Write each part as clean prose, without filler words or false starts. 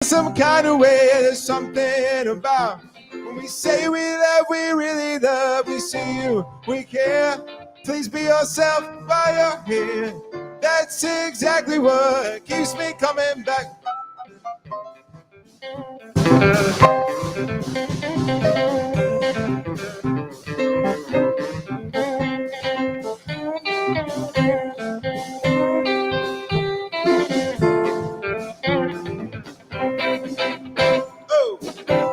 Some kind of way, there's something about when we say we love, we really love. We see you, we care. Please be yourself while you're here. That's exactly what keeps me coming back.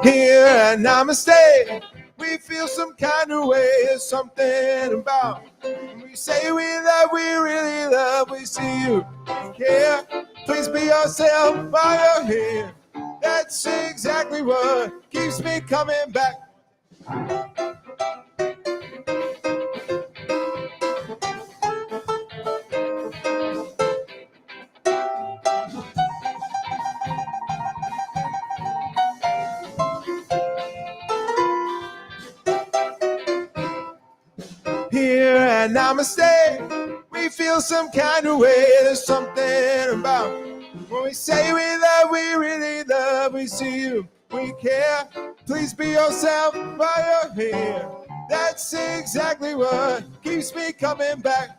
Here at Namasté, we feel some kind of way. There's something about when we say we love, we really love. We see you, we care. Please be yourself while you're here. That's exactly what keeps me coming back. Here at Namasté, we feel some kind of way. There's something about when we say we love, we really love. We see you, we care. Please be yourself while you're here. That's exactly what keeps me coming back.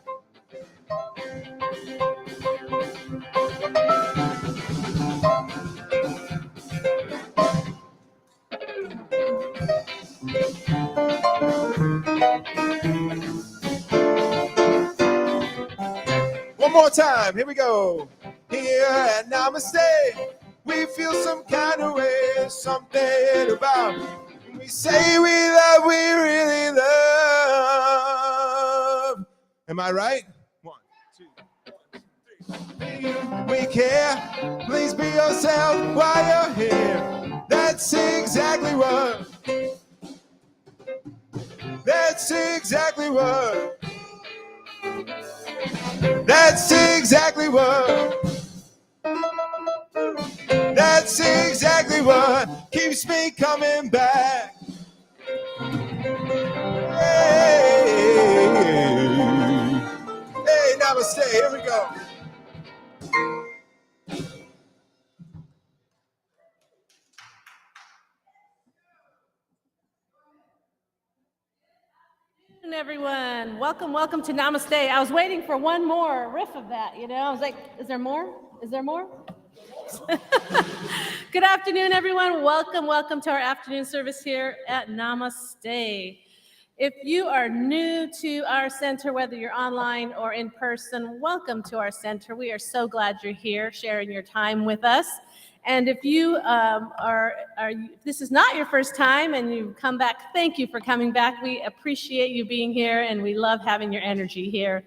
One more time, here we go. Here at Namasté, we feel some kind of way, something about when we say we love, we really love. Am I right? 1, 2, 3. We care. Please be yourself while you're here. That's exactly what. That's exactly what. That's exactly what. That's exactly what keeps me coming back. Hey, Namaste, here we go. Everyone, welcome to Namaste. I was waiting for one more riff of that, I was like, is there more? Is there more? Good afternoon, everyone. Welcome to our afternoon service here at Namasté. If you are new to our center, whether you're online or in person, welcome to our center. We are so glad you're here sharing your time with us. And if you this is not your first time and you've come back, thank you for coming back. We appreciate you being here and we love having your energy here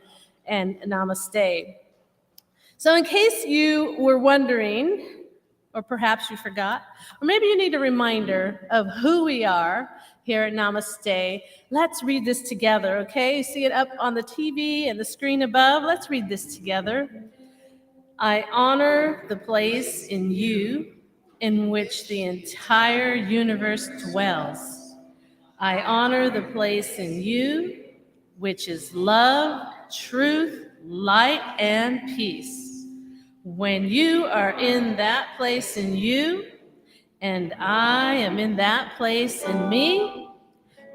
and Namaste. So in case you were wondering, or perhaps you forgot, or maybe you need a reminder of who we are here at Namasté, let's read this together, okay? You see it up on the TV and the screen above. Let's read this together. I honor the place in you in which the entire universe dwells. I honor the place in you which is love, truth, light, and peace. When you are in that place in you, and I am in that place in me,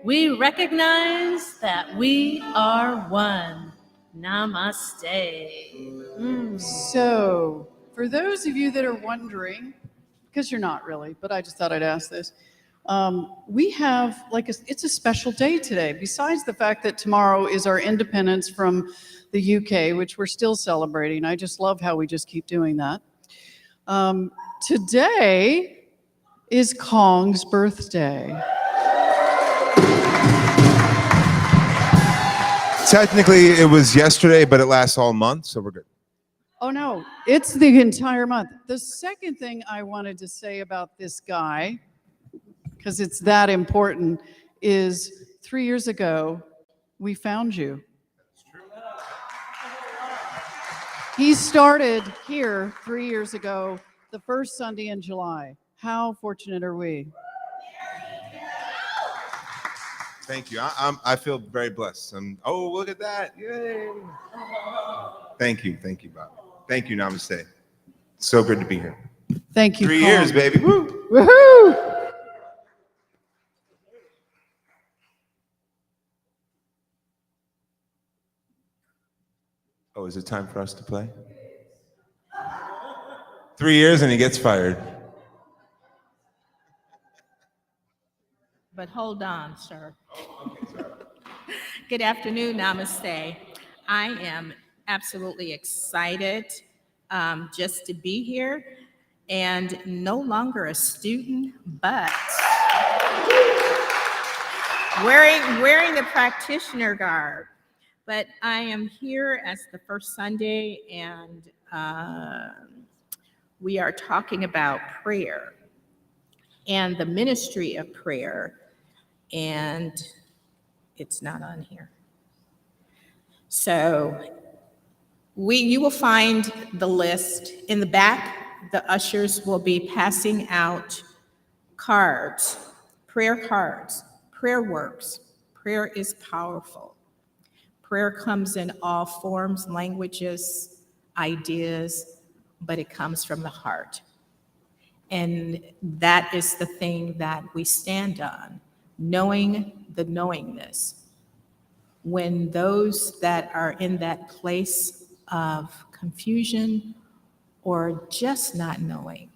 we recognize that we are one. Namaste. So, for those of you that are wondering, because you're not really, but I just thought I'd ask this, we have, it's a special day today. Besides the fact that tomorrow is our independence from the UK, which we're still celebrating. I just love how we just keep doing that. Today is Kong's birthday. Technically, it was yesterday, but it lasts all month, so we're good. Oh, no, it's the entire month. The second thing I wanted to say about this guy, because it's that important, is 3 years ago, we found you. He started here 3 years ago, the first Sunday in July. How fortunate are we? Thank you. I feel very blessed. Oh, look at that. Yay. Thank you, Bob. Thank you, Namaste. So good to be here. Thank you, 3 Colin. years, baby. Woo. Woohoo! Oh, is it time for us to play? 3 years and he gets fired. But hold on, sir. Good afternoon, Namaste. I am absolutely excited just to be here and no longer a student, but wearing the practitioner garb. But I am here as the first Sunday, and we are talking about prayer and the ministry of prayer, and it's not on here. So you will find the list in the back. The ushers will be passing out cards, prayer works. Prayer is powerful. Prayer comes in all forms, languages, ideas, but it comes from the heart. And that is the thing that we stand on, knowing the knowingness. When those that are in that place of confusion or just not knowing,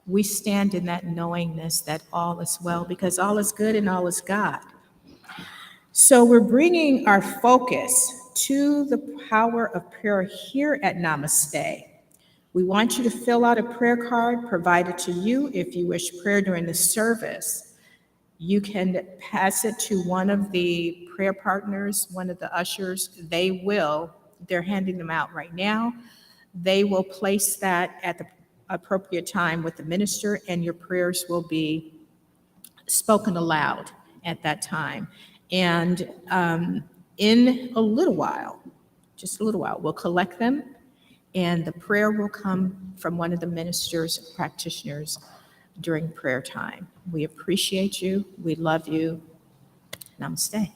we stand in that knowingness that all is well, because all is good and all is God. So we're bringing our focus to the power of prayer here at Namaste. We want you to fill out a prayer card provided to you if you wish prayer during the service. You can pass it to one of the prayer partners, one of the ushers. They're handing them out right now. They will place that at the appropriate time with the minister, and your prayers will be spoken aloud at that time. And in a little while, just a little while, we'll collect them, and the prayer will come from one of the ministers, practitioners during prayer time. We appreciate you. We love you. Namaste.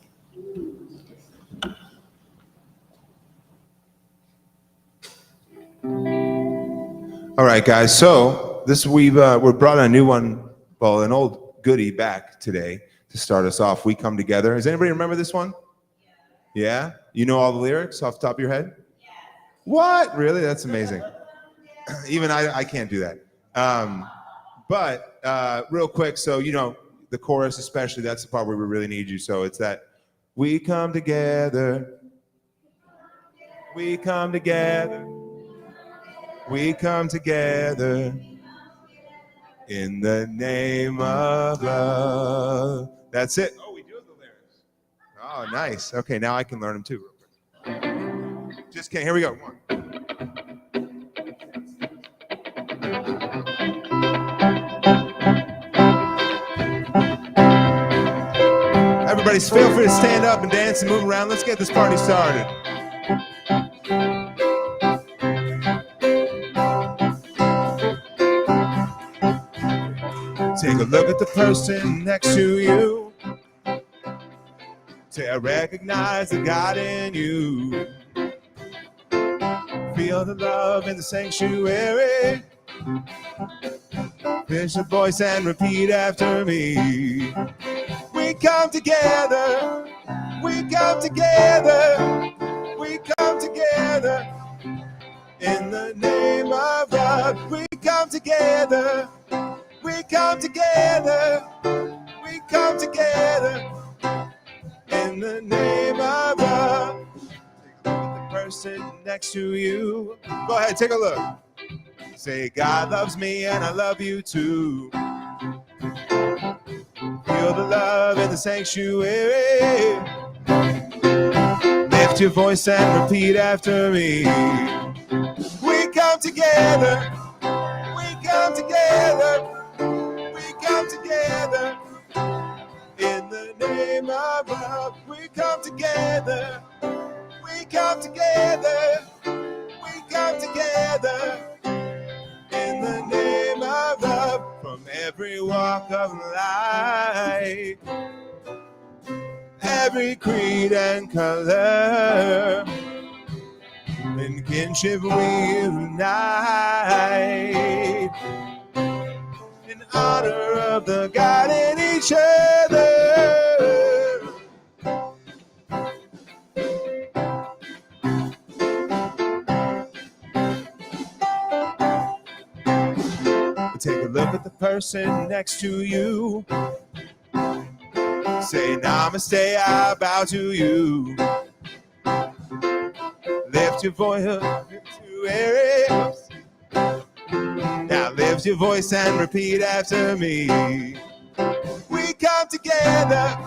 All right, guys. So we brought a new one, well, an old goodie back today to start us off. We come together. Does anybody remember this one? Yeah. You know all the lyrics off the top of your head? Yeah. What? Really? That's amazing. Even I can't do that. But real quick, so the chorus especially, that's the part where we really need you. So it's that we come together. We come together. We come together in the name of love. That's it. Oh, we do the lyrics. Oh, nice. Okay, now I can learn them too. Just kidding. Here we go. One. Everybody, feel free to stand up and dance and move around. Let's get this party started. Take a look at the person next to you. To recognize the God in you. Feel the love in the sanctuary. Raise your voice and repeat after me. We come together. We come together. We come together in the name of God. We come together. We come together. We come together in the name of God. Take a look at the person next to you. Go ahead, take a look. Say, God loves me and I love you too. Feel the love in the sanctuary. Lift your voice and repeat after me. We come together. We come together. We come together in the name of love. We come together. We come together. We come together in the name of love. From every walk of life, every creed and color, in kinship we unite. honor of the God in each other. Take a look at the person next to you. Say, Namaste, I bow to you. Lift your voice up to areas. Now lift your voice and repeat after me. We come together.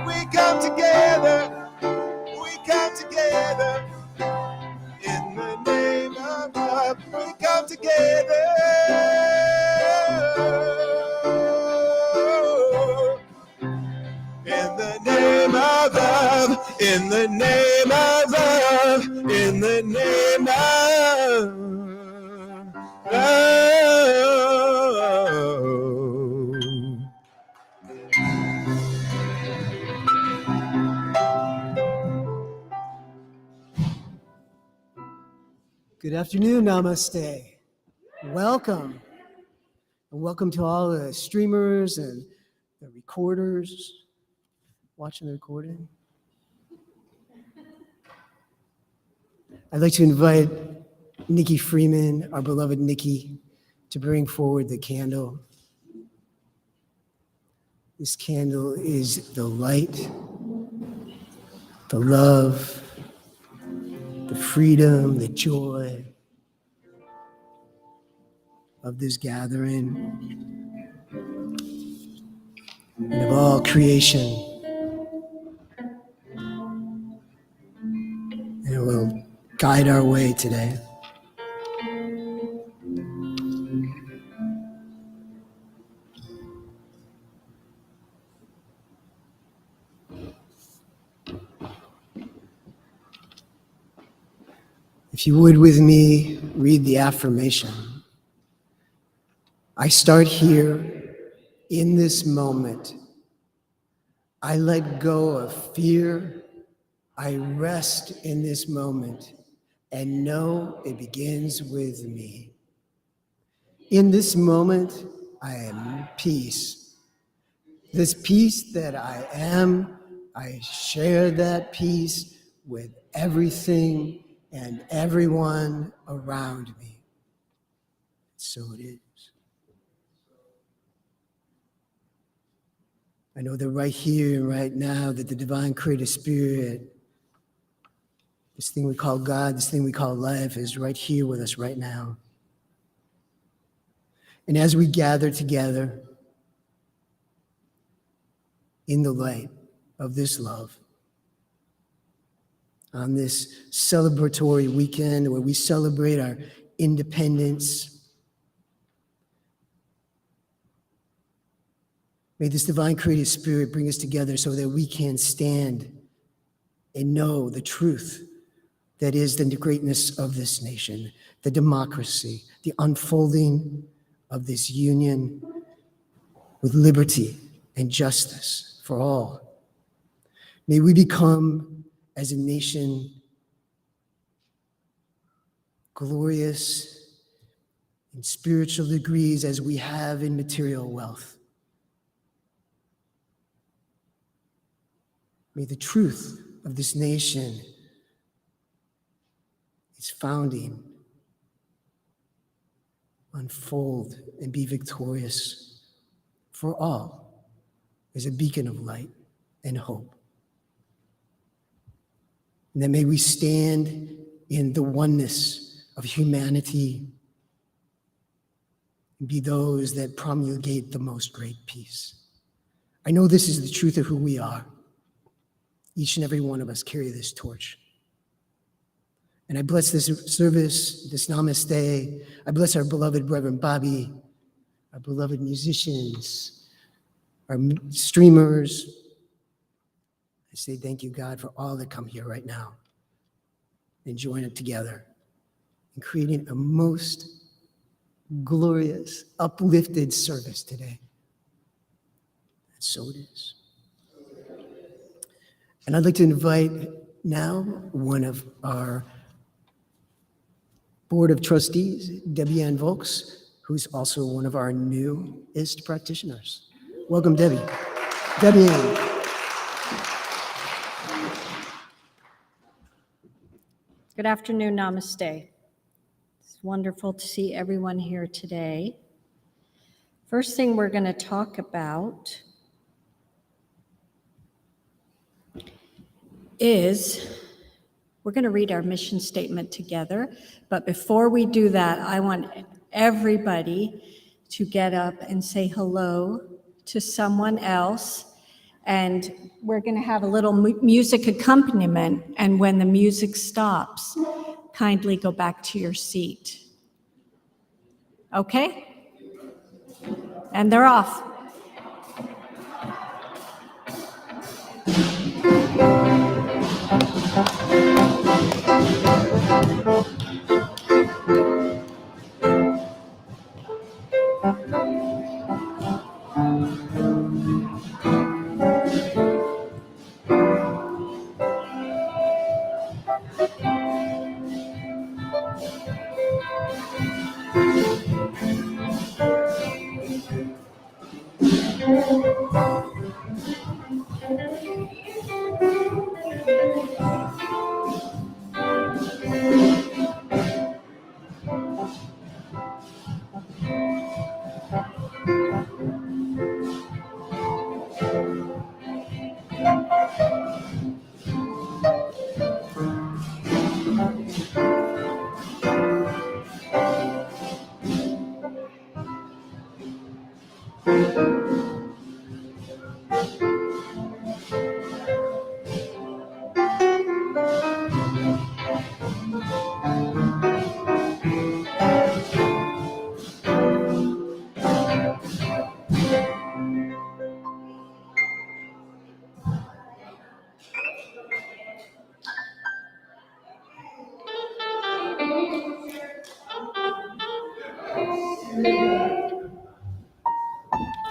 We come together. We come together. In the name of love, we come together. In the name of love, in the name of love, in the name of love. Good afternoon, Namaste. Welcome. And welcome to all the streamers and the recorders watching the recording. I'd like to invite Nikki Freeman, our beloved Nikki, to bring forward the candle. This candle is the light, the love, the freedom, the joy of this gathering and of all creation. And it will guide our way today. If you would with me, read the affirmation. I start here in this moment. I let go of fear. I rest in this moment and know it begins with me. In this moment, I am peace. This peace that I am, I share that peace with everything and everyone around me. So it is. I know that right here and right now that the divine creative spirit, this thing we call God, this thing we call life, is right here with us right now. And as we gather together in the light of this love, on this celebratory weekend where we celebrate our independence, may this divine creative spirit bring us together so that we can stand and know the truth that is the greatness of this nation, the democracy, the unfolding of this union with liberty and justice for all. May we become, as a nation, glorious in spiritual degrees as we have in material wealth. May the truth of this nation, its founding, unfold and be victorious for all as a beacon of light and hope. And that may we stand in the oneness of humanity and be those that promulgate the most great peace. I know this is the truth of who we are. Each and every one of us carry this torch. And I bless this service, this Namaste. I bless our beloved Reverend Bobby, our beloved musicians, our streamers. I say thank you, God, for all that come here right now and join it together in creating a most glorious, uplifted service today. And so it is. And I'd like to invite now one of our Board of Trustees, Debbie Ann Volks, who's also one of our newest practitioners. Welcome, Debbie. Debbie Ann. Good afternoon, Namaste. It's wonderful to see everyone here today. First thing we're going to talk about is we're going to read our mission statement together. But before we do that, I want everybody to get up and say hello to someone else. And we're going to have a little music accompaniment. And when the music stops, kindly go back to your seat. Okay? And they're off.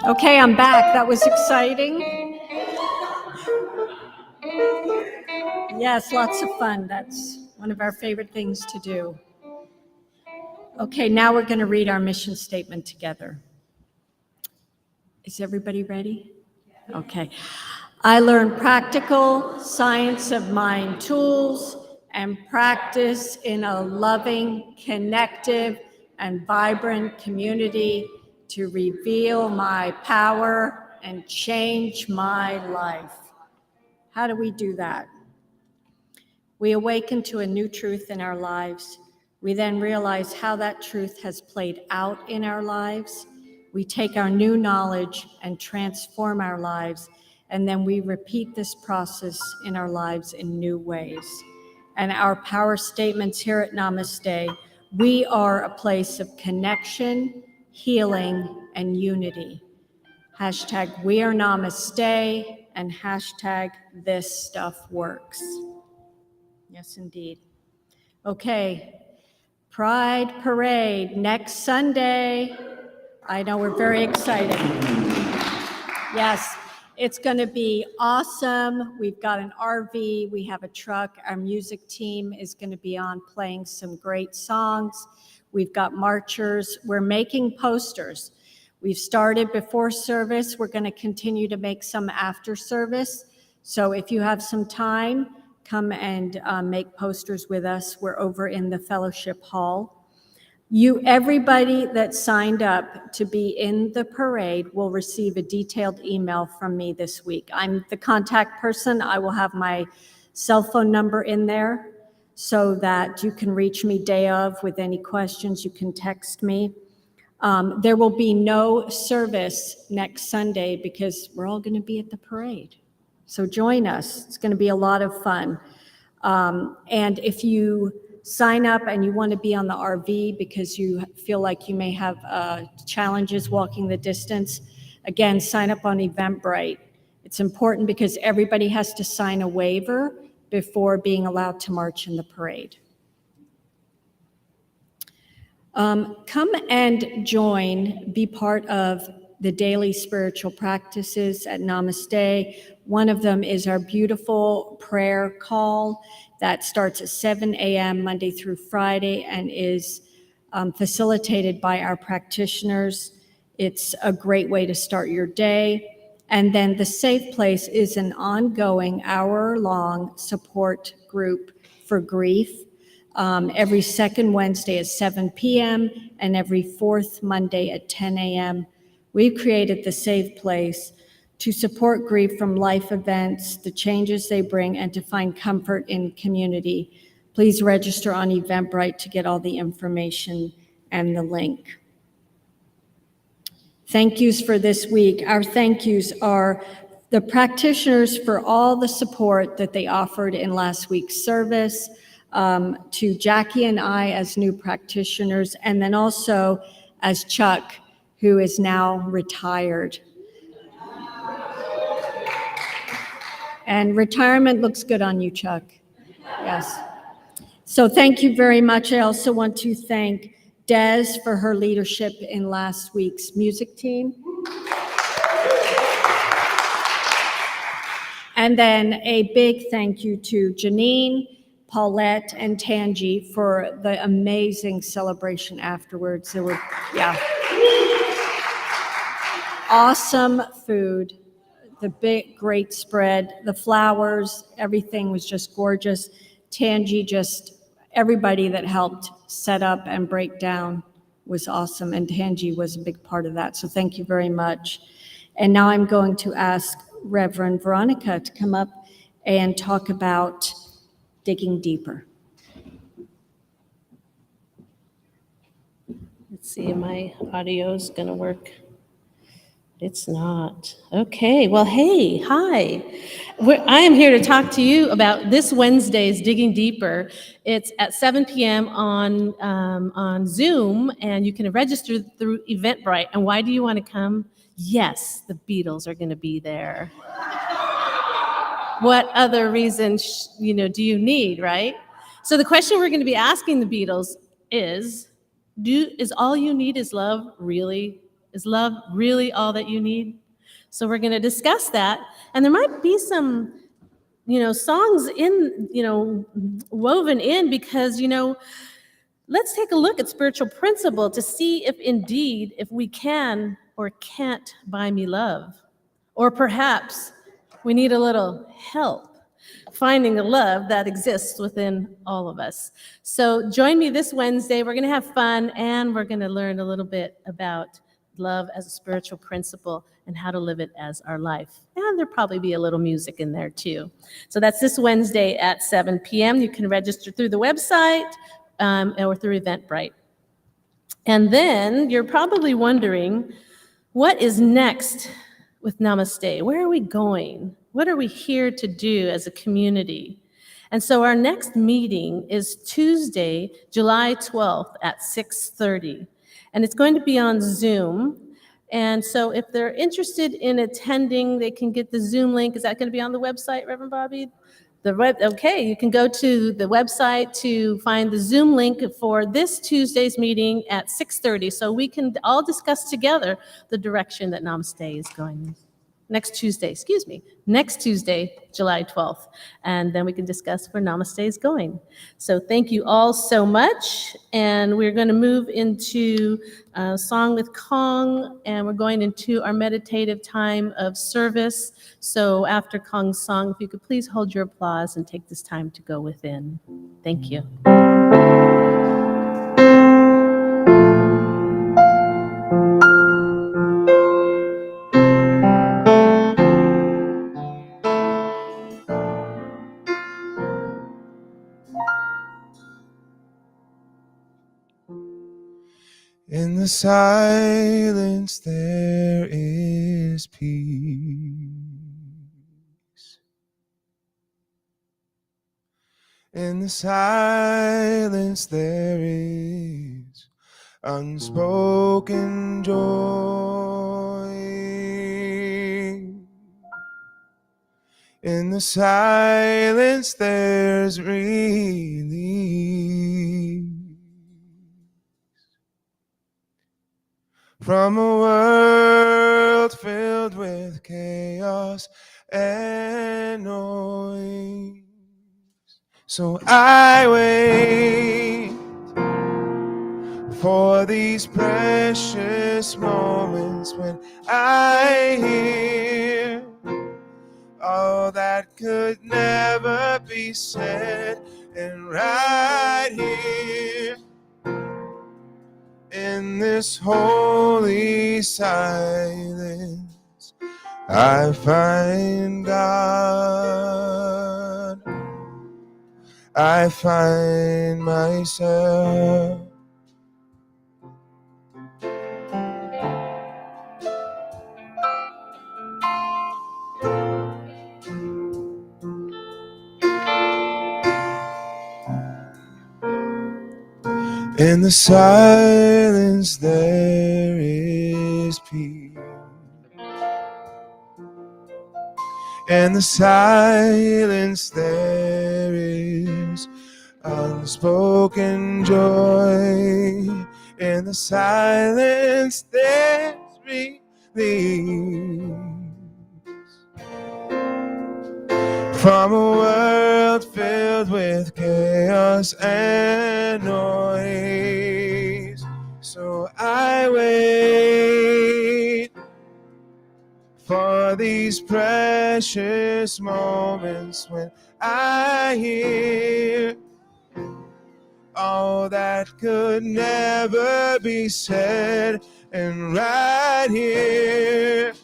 Okay, I'm back. That was exciting. Yes, lots of fun. That's one of our favorite things to do. Okay, now we're going to read our mission statement together. Is everybody ready? Okay. I learn practical science of mind tools and practice in a loving, connective, and vibrant community to reveal my power and change my life. How do we do that? We awaken to a new truth in our lives. We then realize how that truth has played out in our lives. We take our new knowledge and transform our lives, and then we repeat this process in our lives in new ways. And our power statements here at Namaste, we are a place of connection, healing, and unity. Hashtag we are Namaste and hashtag this stuff works. Yes, indeed. Okay, Pride Parade next Sunday. I know we're very excited. Yes, it's going to be awesome. We've got an RV, we have a truck. Our music team is going to be on playing some great songs. We've got marchers. We're making posters. We've started before service. We're going to continue to make some after service. So if you have some time, come and make posters with us. We're over in the fellowship hall. Everybody that signed up to be in the parade will receive a detailed email from me this week. I'm the contact person. I will have my cell phone number in there so that you can reach me day of with any questions. You can text me. There will be no service next Sunday because we're all going to be at the parade. So join us. It's going to be a lot of fun. And if you sign up and you want to be on the RV because you feel like you may have challenges walking the distance, again, sign up on Eventbrite. It's important because everybody has to sign a waiver before being allowed to march in the parade. Come and join, be part of the daily spiritual practices at Namasté. One of them is our beautiful prayer call that starts at 7 a.m. Monday through Friday and is facilitated by our practitioners. It's a great way to start your day. And then the Safe Place is an ongoing hour-long support group for grief. Every second Wednesday at 7 p.m. and every fourth Monday at 10 a.m. We've created the Safe Place to support grief from life events, the changes they bring, and to find comfort in community. Please register on Eventbrite to get all the information and the link. Thank yous for this week. Our thank yous are the practitioners for all the support that they offered in last week's service, to Jackie and I as new practitioners, and then also as Chuck, who is now retired. And retirement looks good on you, Chuck. Yes. So thank you very much. I also want to thank Des for her leadership in last week's music team. And then a big thank you to Janine, Paulette, and Tangi for the amazing celebration afterwards. There were, awesome food, the big, great spread, the flowers, everything was just gorgeous. Tangi, everybody that helped set up and break down was awesome, and Tangi was a big part of that, so thank you very much. And now I'm going to ask Reverend Veronica to come up and talk about digging deeper. Let's see if my audio's going to work. It's not. Okay, well, hey, hi. I am here to talk to you about this Wednesday's Digging Deeper. It's at 7 p.m. on Zoom, and you can register through Eventbrite. And why do you want to come? Yes, the Beatles are going to be there. What other reason, do you need, right? So the question we're going to be asking the Beatles is all you need is love really? Is love really all that you need? So we're going to discuss that. And there might be some, songs woven in because, let's take a look at spiritual principle to see if we can or can't buy me love. Or perhaps we need a little help finding the love that exists within all of us. So join me this Wednesday. We're going to have fun, and we're going to learn a little bit about love as a spiritual principle and how to live it as our life. And there'll probably be a little music in there too. So that's this Wednesday at 7 p.m. You can register through the website or through Eventbrite. And then you're probably wondering, what is next with Namaste? Where are we going? What are we here to do as a community? And so our next meeting is Tuesday, July 12th at 6:30. And it's going to be on Zoom. And so if they're interested in attending, they can get the Zoom link. Is that going to be on the website, Reverend Bobby? Okay, you can go to the website to find the Zoom link for this Tuesday's meeting at 6:30. So we can all discuss together the direction that Namaste is going. Next Tuesday, July 12th. And then we can discuss where Namaste is going. So thank you all so much. And we're going to move into Song with Kong, and we're going into our meditative time of service. So after Kong's song, if you could please hold your applause and take this time to go within. Thank you. In the silence there is peace. In the silence there is unspoken joy. In the silence there's relief. From a world filled with chaos and noise. So I wait for these precious moments when I hear all that could never be said, and right here in this holy silence I find God. I find myself. In the silence there is peace. In the silence there is unspoken joy. In the silence there's release from a world filled with chaos and noise. So I wait for these precious moments when I hear all that could never be said, and right here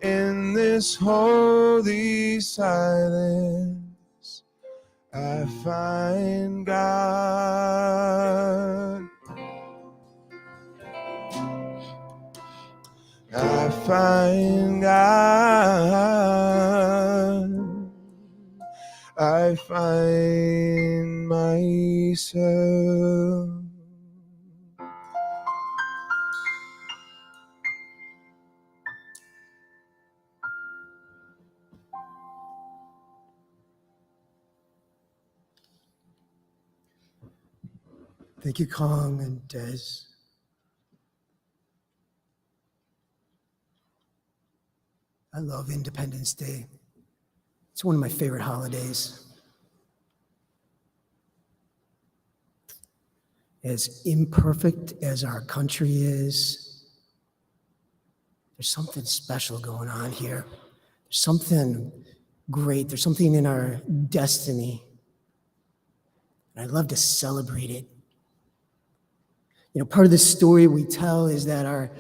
in this holy silence I find God. I find God. I find myself. Thank you, Kong and Des. I love Independence Day. It's one of my favorite holidays. As imperfect as our country is, there's something special going on here. There's something great. There's something in our destiny. And I love to celebrate it. You know, part of the story we tell is that our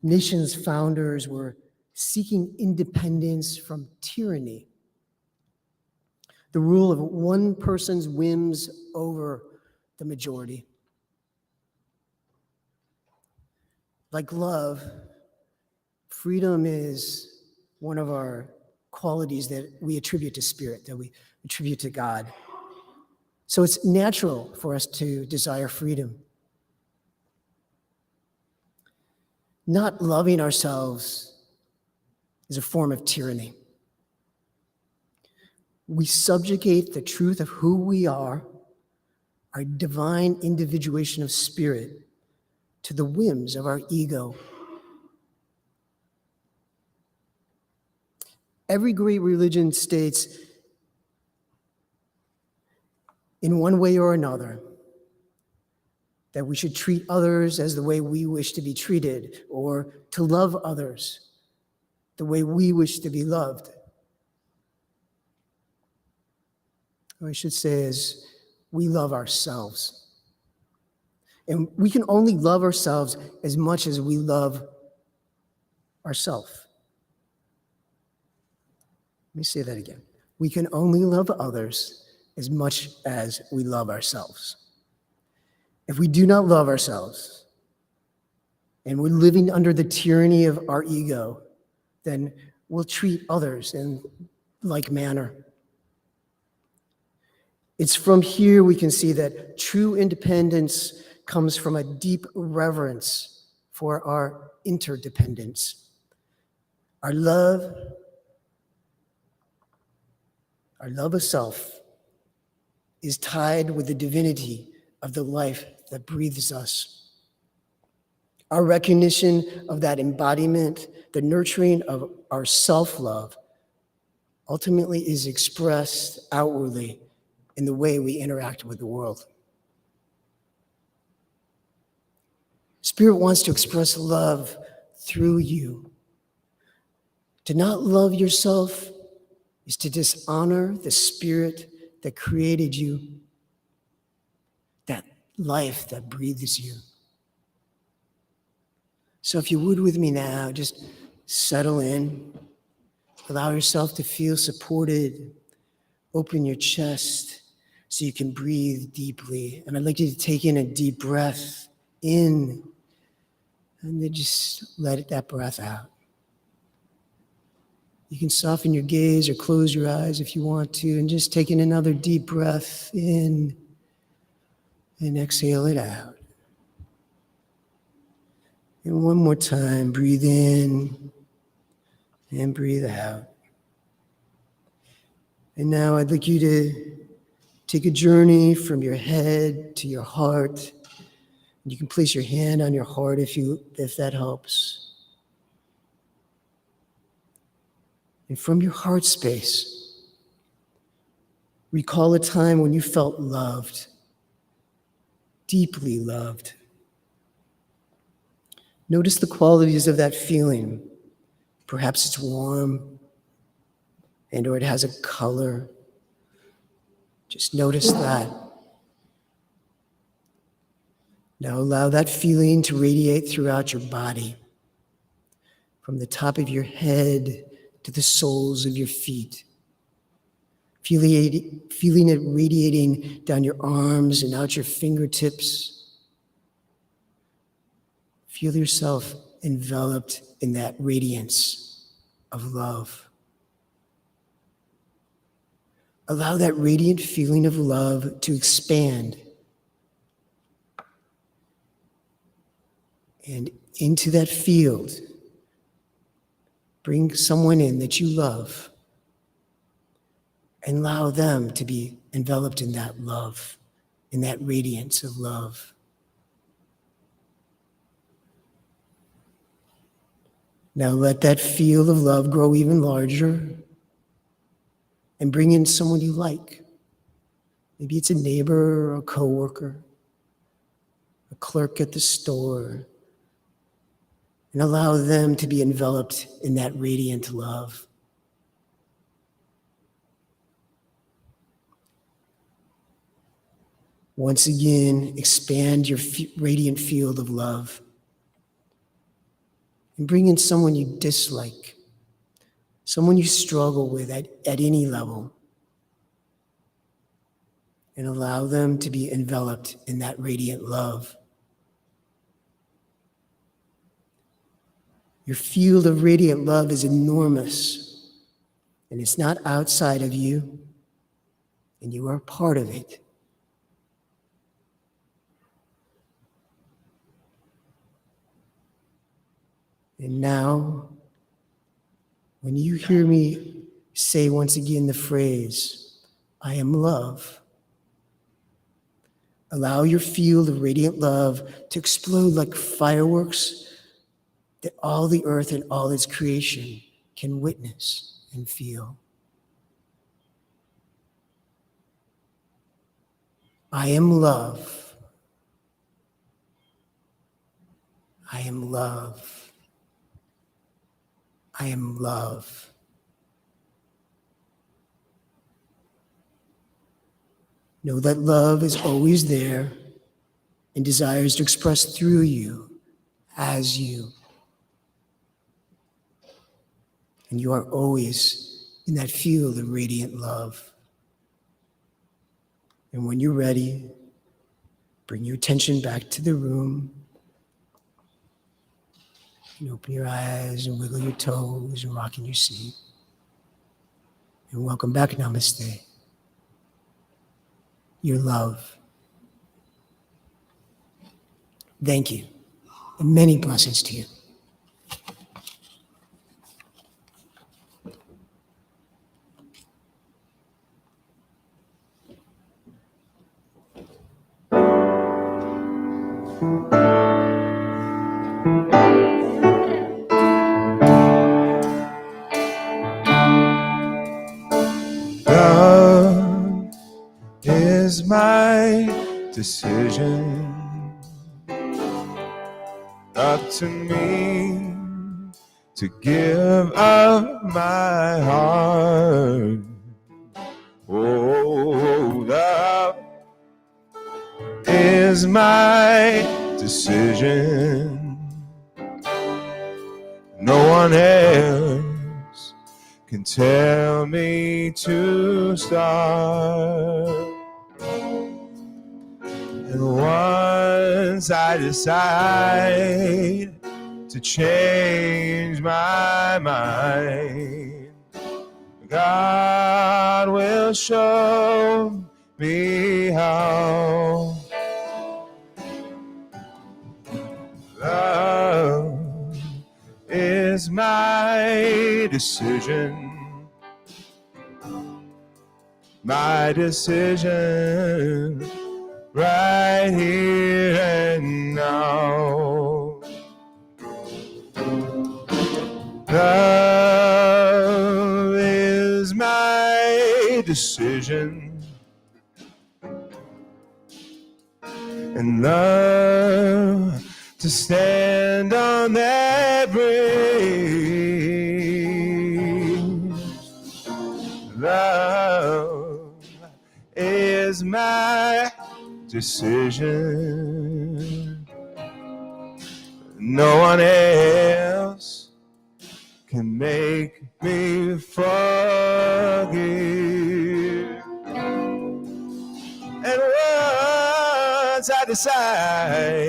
nation's founders were seeking independence from tyranny, the rule of one person's whims over the majority. Like love, freedom is one of our qualities that we attribute to Spirit, that we attribute to God. So it's natural for us to desire freedom. Not loving ourselves is a form of tyranny. We subjugate the truth of who we are, our divine individuation of spirit, to the whims of our ego. Every great religion states, in one way or another, that we should treat others as the way we wish to be treated, or to love others the way we wish to be loved. Or I should say is, we love ourselves. And we can only love ourselves as much as we love ourselves. Let me say that again. We can only love others as much as we love ourselves. If we do not love ourselves, and we're living under the tyranny of our ego, then we'll treat others in like manner. It's from here we can see that true independence comes from a deep reverence for our interdependence. Our love of self is tied with the divinity of the life that breathes us. Our recognition of that embodiment, the nurturing of our self-love, ultimately is expressed outwardly in the way we interact with the world. Spirit wants to express love through you. To not love yourself is to dishonor the Spirit that created you, that life that breathes you. So if you would with me now, just settle in. Allow yourself to feel supported. Open your chest so you can breathe deeply. And I'd like you to take in a deep breath in, and then just let that breath out. You can soften your gaze or close your eyes if you want to, and just take in another deep breath in and exhale it out. And one more time, breathe in and breathe out. And now I'd like you to take a journey from your head to your heart. You can place your hand on your heart if that helps. And from your heart space, recall a time when you felt loved, deeply loved. Notice the qualities of that feeling. Perhaps it's warm or it has a color. Just notice that. Now allow that feeling to radiate throughout your body, from the top of your head to the soles of your feet. Feeling it radiating down your arms and out your fingertips. Feel yourself enveloped in that radiance of love. Allow that radiant feeling of love to expand and into that field. Bring someone in that you love and allow them to be enveloped in that love, in that radiance of love. Now let that field of love grow even larger and bring in someone you like. Maybe it's a neighbor or a coworker, a clerk at the store, and allow them to be enveloped in that radiant love. Once again, expand your radiant field of love and bring in someone you dislike, someone you struggle with at any level, and allow them to be enveloped in that radiant love. Your field of radiant love is enormous, and it's not outside of you, and you are part of it. And now, when you hear me say once again the phrase, I am love, allow your field of radiant love to explode like fireworks that all the earth and all its creation can witness and feel. I am love. I am love. I am love. Know that love is always there and desires to express through you, as you. And you are always in that field of radiant love. And when you're ready, bring your attention back to the room. And open your eyes and wiggle your toes and rock in your seat. And welcome back, Namaste. Your love. Thank you. And many blessings to you. Love is my decision. to me to give up my heart. Oh, love is my decision. No one else can tell me to start. And once I decide to change my mind, God will show me how. Love is my decision. My decision right here and now. Love is my decision, and love to stand on that bridge. Love is my decision. No one else can make me forgive. And once I decide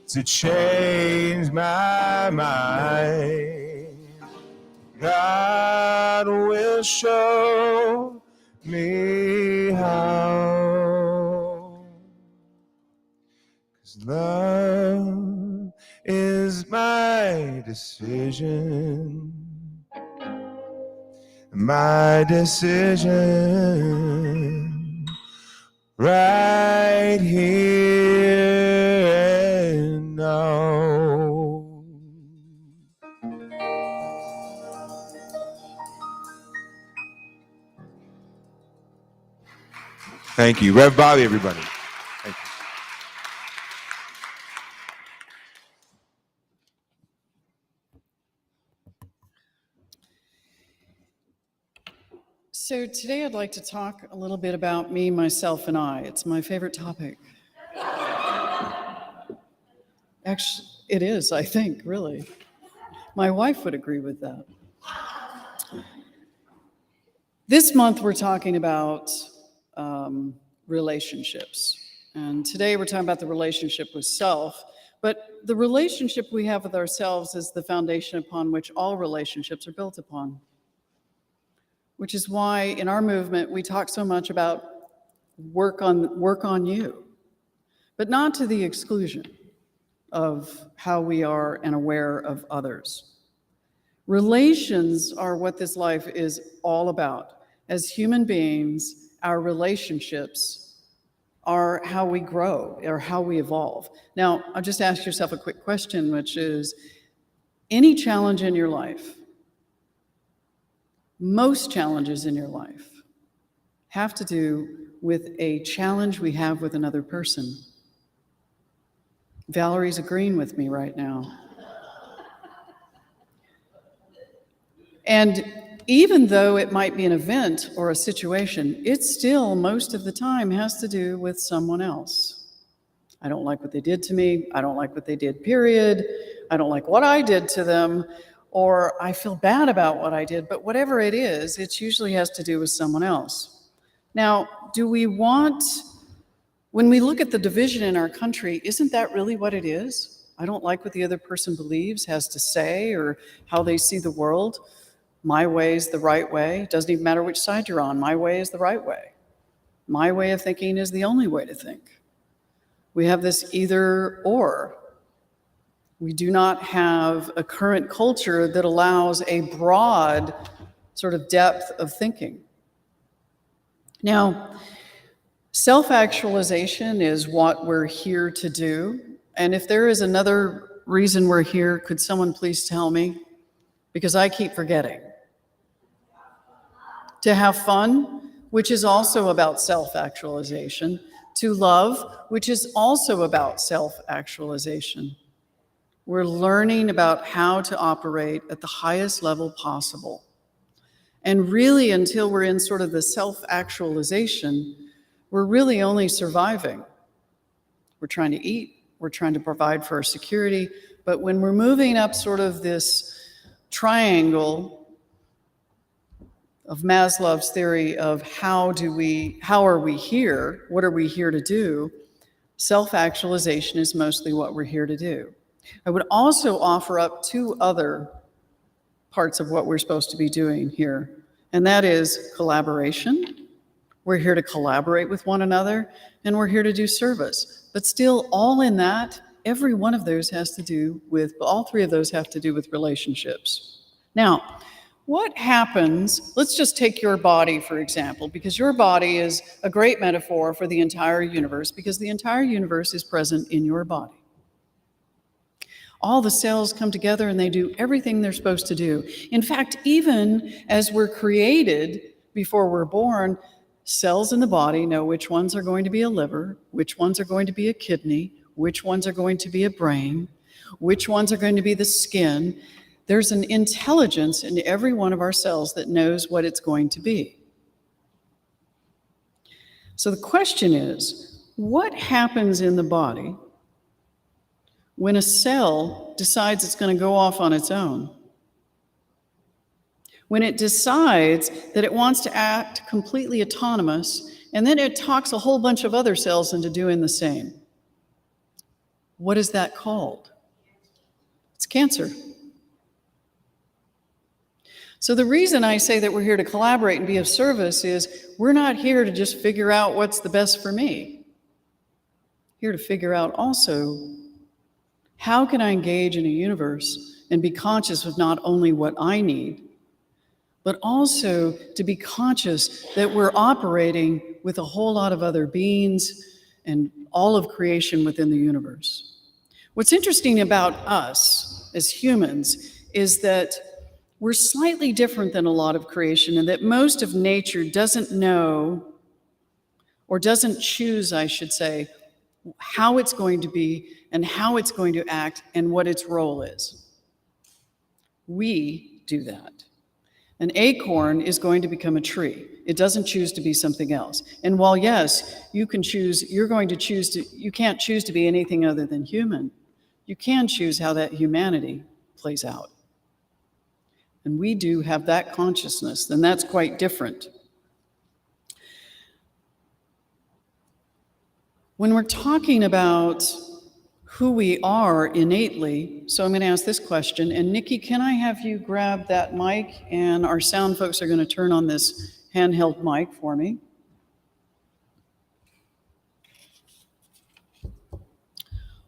to change my mind, God will show me how. 'Cause love is my decision. My decision right here and now. Thank you. Rev Bobby, everybody. Thank you. So today I'd like to talk a little bit about me, myself, and I. It's my favorite topic. Actually, it is, I think, really. My wife would agree with that. This month we're talking about relationships. And today we're talking about the relationship with self. But the relationship we have with ourselves is the foundation upon which all relationships are built upon. Which is why in our movement we talk so much about work on you, but not to the exclusion of how we are and aware of others. Relations are what this life is all about. As human beings, our relationships are how we grow or how we evolve. Now, I'll just ask yourself a quick question, which is, any challenge in your life, most challenges in your life, have to do with a challenge we have with another person. Valerie's agreeing with me right now. And even though it might be an event or a situation, it still, most of the time, has to do with someone else. I don't like what they did to me. I don't like what they did, period. I don't like what I did to them, or I feel bad about what I did. But whatever it is, it usually has to do with someone else. Now, do we want, when we look at the division in our country, isn't that really what it is? I don't like what the other person believes, has to say, or how they see the world. My way is the right way. It doesn't even matter which side you're on. My way is the right way. My way of thinking is the only way to think. We have this either or. We do not have a current culture that allows a broad sort of depth of thinking. Now, self-actualization is what we're here to do. And if there is another reason we're here, could someone please tell me? Because I keep forgetting. To have fun, which is also about self-actualization. To love, which is also about self-actualization. We're learning about how to operate at the highest level possible. And really, until we're in sort of the self-actualization, we're really only surviving. We're trying to eat, we're trying to provide for our security, but when we're moving up sort of this triangle of Maslow's theory of how are we here, what are we here to do, self-actualization is mostly what we're here to do. I would also offer up two other parts of what we're supposed to be doing here, and that is collaboration. We're here to collaborate with one another, and we're here to do service. But still, all in that, every one of those has to do with, all three of those have to do with relationships. Now, what happens, let's just take your body, for example, because your body is a great metaphor for the entire universe, because the entire universe is present in your body. All the cells come together and they do everything they're supposed to do. In fact, even as we're created before we're born, cells in the body know which ones are going to be a liver, which ones are going to be a kidney, which ones are going to be a brain, which ones are going to be the skin. There's an intelligence in every one of our cells that knows what it's going to be. So the question is, what happens in the body when a cell decides it's going to go off on its own? When it decides that it wants to act completely autonomous, and then it talks a whole bunch of other cells into doing the same. What is that called? It's cancer. So the reason I say that we're here to collaborate and be of service is we're not here to just figure out what's the best for me. Here to figure out also, how can I engage in a universe and be conscious of not only what I need, but also to be conscious that we're operating with a whole lot of other beings and all of creation within the universe. What's interesting about us as humans is that we're slightly different than a lot of creation, and that most of nature doesn't know, or doesn't choose, I should say, how it's going to be and how it's going to act and what its role is. We do that. An acorn is going to become a tree. It doesn't choose to be something else. And while yes, you can't choose to be anything other than human, you can choose how that humanity plays out. And we do have that consciousness, and that's quite different. When we're talking about who we are innately, so I'm going to ask this question, and Nikki, can I have you grab that mic, and our sound folks are going to turn on this handheld mic for me.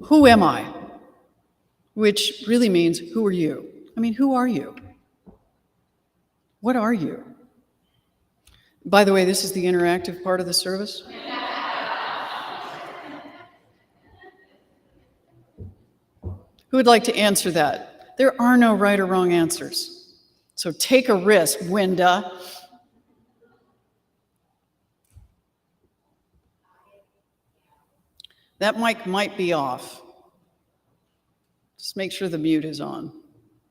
Who am I? Which really means, who are you? I mean, who are you? What are you? By the way, this is the interactive part of the service. Who would like to answer that? There are no right or wrong answers. So take a risk, Winda. That mic might be off. Just make sure the mute is on,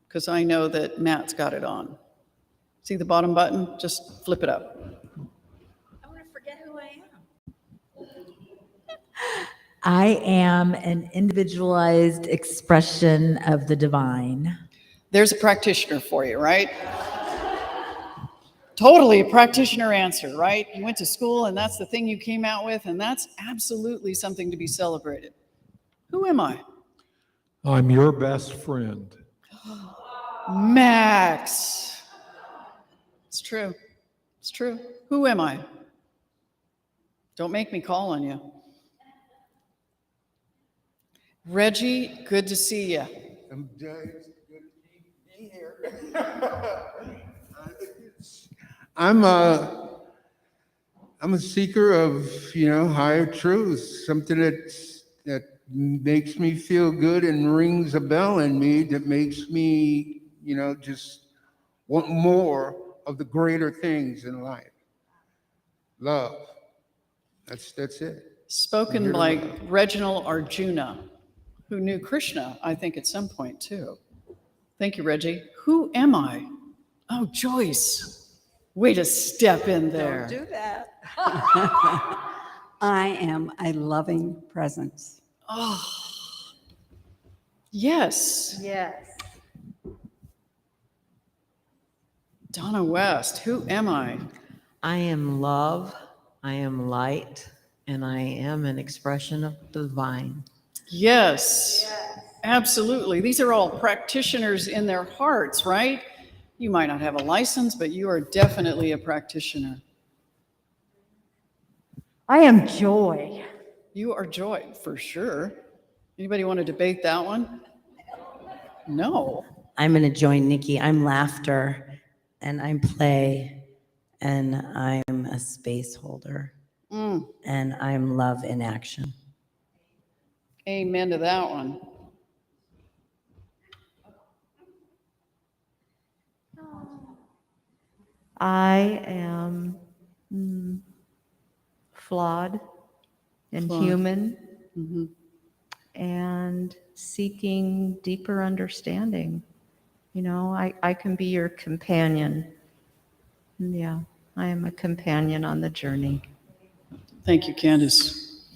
because I know that Matt's got it on. See the bottom button? Just flip it up. I'm going to forget who I am. I am an individualized expression of the divine. There's a practitioner for you, right? Totally a practitioner answer, right? You went to school and that's the thing you came out with, and that's absolutely something to be celebrated. Who am I? I'm your best friend. Max. It's true. It's true. Who am I? Don't make me call on you. Reggie, good to see you. I'm good to be here. I'm a seeker of, higher truths, something that makes me feel good and rings a bell in me, that makes me, just want more of the greater things in life. Love. That's it. Spoken like Reginald Arjuna. who knew Krishna, I think, at some point too. Thank you, Reggie. Who am I? Oh, Joyce. Way to step in there. Don't do that. I am a loving presence. Oh, yes. Yes. Donna West, who am I? I am love, I am light, and I am an expression of the divine. Yes, absolutely. These are all practitioners in their hearts, right? You might not have a license, but you are definitely a practitioner. I am joy. You are joy, for sure. Anybody want to debate that one? No. I'm going to join Nikki. I'm laughter, and I'm play, and I'm a space holder, and I'm love in action. Amen to that one. I am flawed and human and seeking deeper understanding. You know, I can be your companion. Yeah, I am a companion on the journey. Thank you, Candace.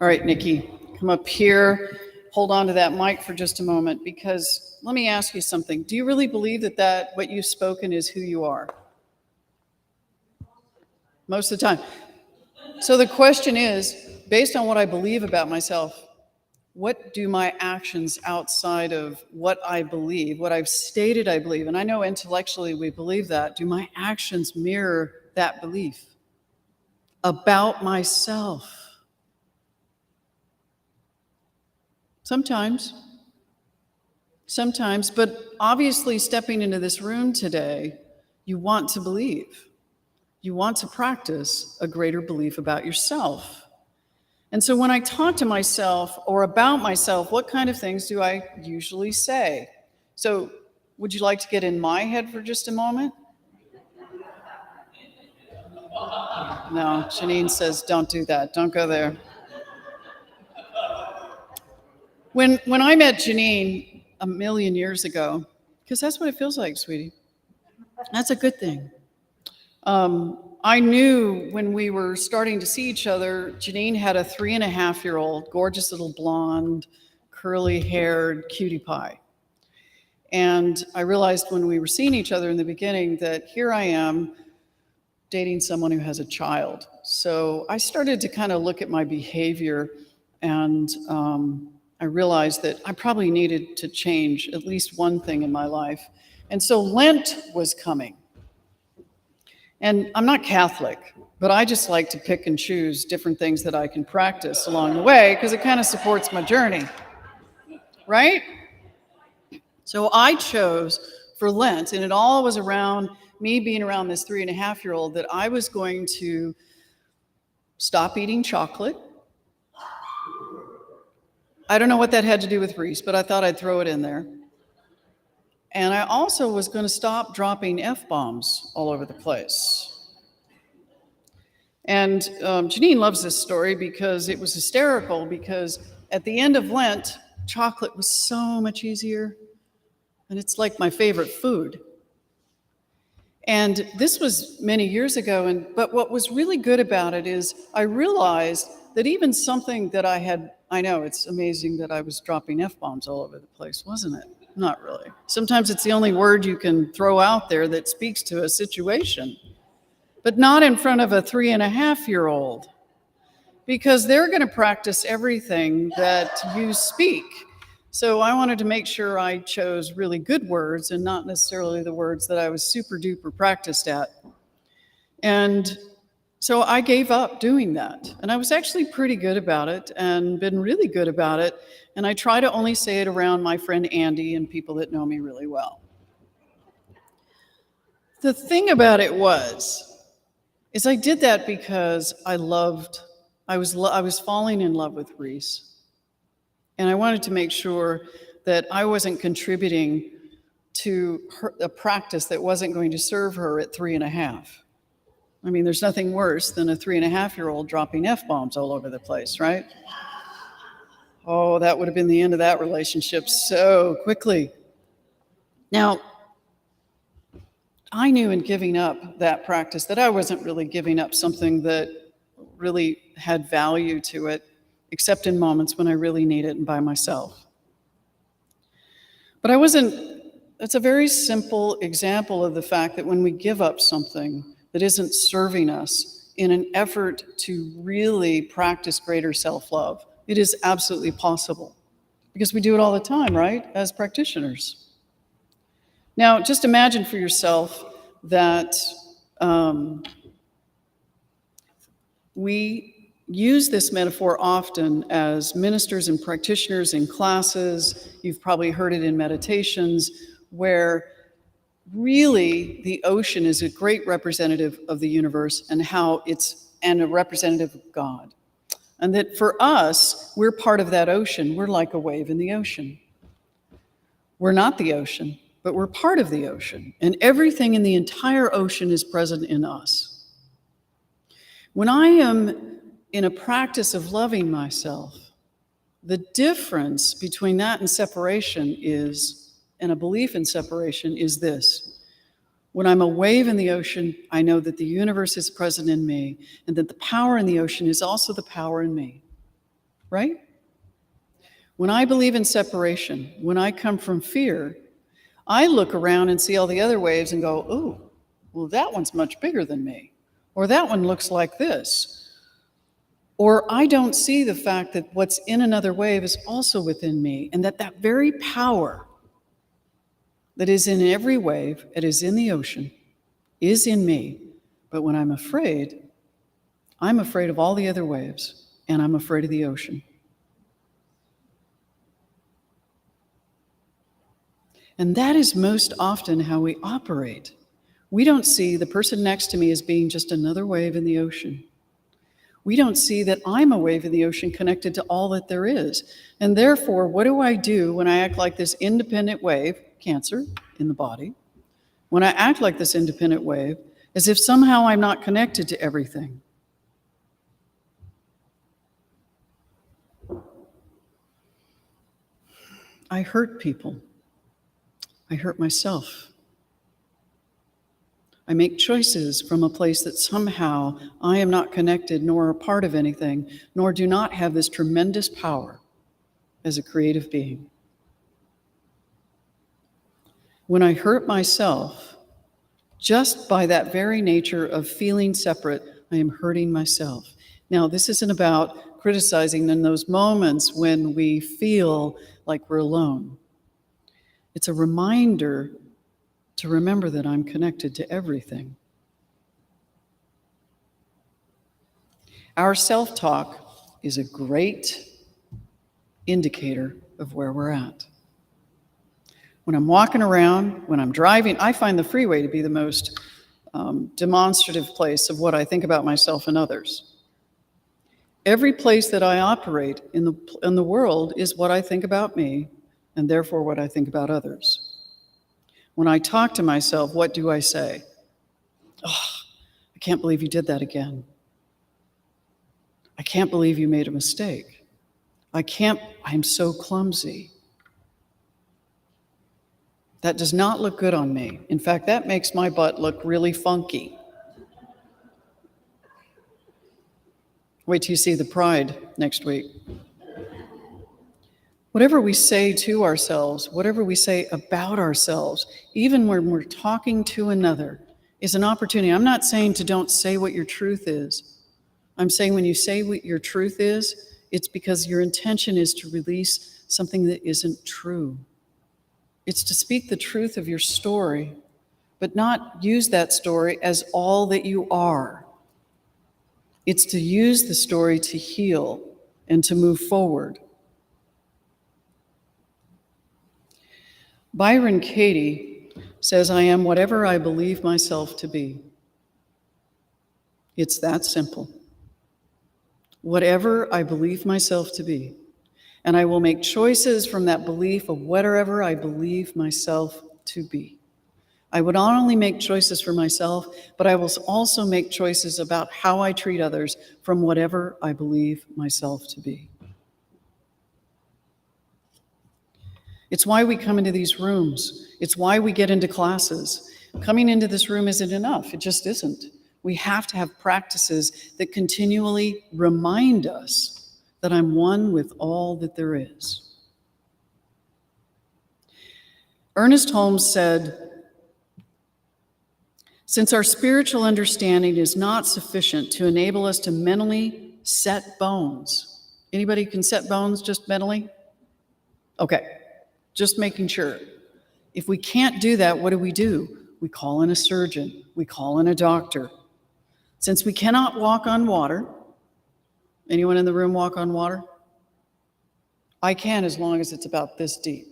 All right, Nikki, come up here. Hold on to that mic for just a moment, because let me ask you something. Do you really believe that what you've spoken is who you are? Most of the time. So the question is, based on what I believe about myself, what do my actions outside of what I believe, what I've stated I believe, and I know intellectually we believe that, do my actions mirror that belief about myself? Sometimes, but obviously stepping into this room today, you want to believe. You want to practice a greater belief about yourself. And so when I talk to myself or about myself, what kind of things do I usually say? So would you like to get in my head for just a moment? No, Janine says, don't do that. Don't go there. When I met Janine a million years ago, because that's what it feels like, sweetie. That's a good thing. I knew when we were starting to see each other, Janine had a 3.5-year-old, gorgeous little blonde, curly-haired cutie pie. And I realized when we were seeing each other in the beginning that here I am dating someone who has a child. So I started to kind of look at my behavior, and I realized that I probably needed to change at least one thing in my life. And so Lent was coming. And I'm not Catholic, but I just like to pick and choose different things that I can practice along the way because it kind of supports my journey, right? So I chose for Lent, and it all was around me being around this 3.5-year-old, that I was going to stop eating chocolate. I don't know what that had to do with Reese, but I thought I'd throw it in there. And I also was going to stop dropping F-bombs all over the place. And Janine loves this story because it was hysterical, because at the end of Lent, chocolate was so much easier. And it's like my favorite food. And this was many years ago, but what was really good about it is I realized that even something that I know it's amazing that I was dropping F-bombs all over the place, wasn't it? Not really. Sometimes it's the only word you can throw out there that speaks to a situation, but not in front of a 3.5-year-old, because they're going to practice everything that you speak. So I wanted to make sure I chose really good words and not necessarily the words that I was super duper practiced at. And so I gave up doing that. And I was actually pretty good about it and been really good about it. And I try to only say it around my friend Andy and people that know me really well. The thing about it is I did that because I was falling in love with Reese. And I wanted to make sure that I wasn't contributing to a practice that wasn't going to serve her at 3.5. I mean, there's nothing worse than a 3.5-year-old dropping F-bombs all over the place, right? Oh, that would have been the end of that relationship so quickly. Now, I knew in giving up that practice that I wasn't really giving up something that really had value to it, except in moments when I really need it and by myself. But I wasn't, it's a very simple example of the fact that when we give up something that isn't serving us in an effort to really practice greater self-love, it is absolutely possible. Because we do it all the time, right, as practitioners. Now, just imagine for yourself that we use this metaphor often as ministers and practitioners in classes. You've probably heard it in meditations, where really the ocean is a great representative of the universe and how and a representative of God. And that for us, we're part of that ocean. We're like a wave in the ocean. We're not the ocean, but we're part of the ocean. And everything in the entire ocean is present in us. When I am in a practice of loving myself, the difference between that and separation and a belief in separation is this. When I'm a wave in the ocean, I know that the universe is present in me and that the power in the ocean is also the power in me, right? When I believe in separation, when I come from fear, I look around and see all the other waves and go, oh, well, that one's much bigger than me. Or that one looks like this. Or I don't see the fact that what's in another wave is also within me, and that very power that is in every wave, it is in the ocean, is in me. But when I'm afraid of all the other waves, and I'm afraid of the ocean. And that is most often how we operate. We don't see the person next to me as being just another wave in the ocean. We don't see that I'm a wave in the ocean connected to all that there is. And therefore, what do I do when I act like this independent wave, Cancer in the body, when I act like this independent wave, as if somehow I'm not connected to everything? I hurt people. I hurt myself. I make choices from a place that somehow I am not connected nor a part of anything, nor do not have this tremendous power as a creative being. When I hurt myself, just by that very nature of feeling separate, I am hurting myself. Now, this isn't about criticizing in those moments when we feel like we're alone. It's a reminder to remember that I'm connected to everything. Our self-talk is a great indicator of where we're at. When I'm walking around, when I'm driving, I find the freeway to be the most demonstrative place of what I think about myself and others. Every place that I operate in the world is what I think about me, and therefore what I think about others. When I talk to myself, what do I say? Oh, I can't believe you did that again. I can't believe you made a mistake. I'm so clumsy. That does not look good on me. In fact, that makes my butt look really funky. Wait till you see the Pride next week. Whatever we say to ourselves, whatever we say about ourselves, even when we're talking to another, is an opportunity. I'm not saying don't say what your truth is. I'm saying when you say what your truth is, it's because your intention is to release something that isn't true. It's to speak the truth of your story, but not use that story as all that you are. It's to use the story to heal and to move forward. Byron Katie says, I am whatever I believe myself to be. It's that simple. Whatever I believe myself to be. And I will make choices from that belief of whatever I believe myself to be. I would not only make choices for myself, but I will also make choices about how I treat others from whatever I believe myself to be. It's why we come into these rooms. It's why we get into classes. Coming into this room isn't enough. It just isn't. We have to have practices that continually remind us that I'm one with all that there is. Ernest Holmes said, "Since our spiritual understanding is not sufficient to enable us to mentally set bones." Anybody can set bones just mentally? Okay, just making sure. If we can't do that, what do? We call in a surgeon. We call in a doctor. Since we cannot walk on water, anyone in the room walk on water? I can, as long as it's about this deep.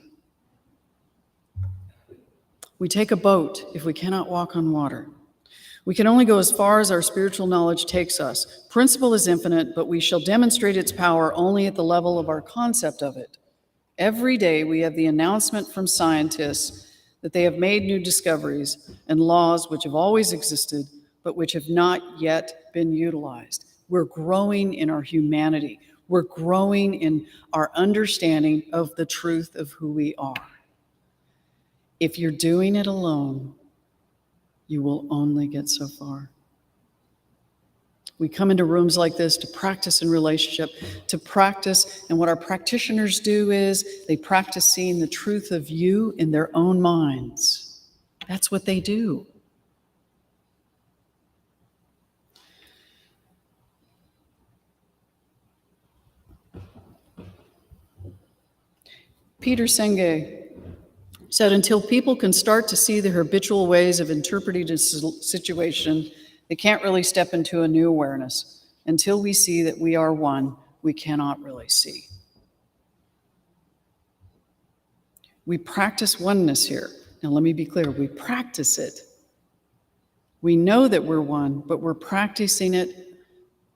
We take a boat if we cannot walk on water. We can only go as far as our spiritual knowledge takes us. Principle is infinite, but we shall demonstrate its power only at the level of our concept of it. Every day we have the announcement from scientists that they have made new discoveries and laws which have always existed, but which have not yet been utilized. We're growing in our humanity. We're growing in our understanding of the truth of who we are. If you're doing it alone, you will only get so far. We come into rooms like this to practice in relationship, and what our practitioners do is they practice seeing the truth of you in their own minds. That's what they do. Peter Senge said, "Until people can start to see the habitual ways of interpreting a situation, they can't really step into a new awareness. Until we see that we are one, we cannot really see." We practice oneness here. Now, let me be clear. We practice it. We know that we're one, but we're practicing it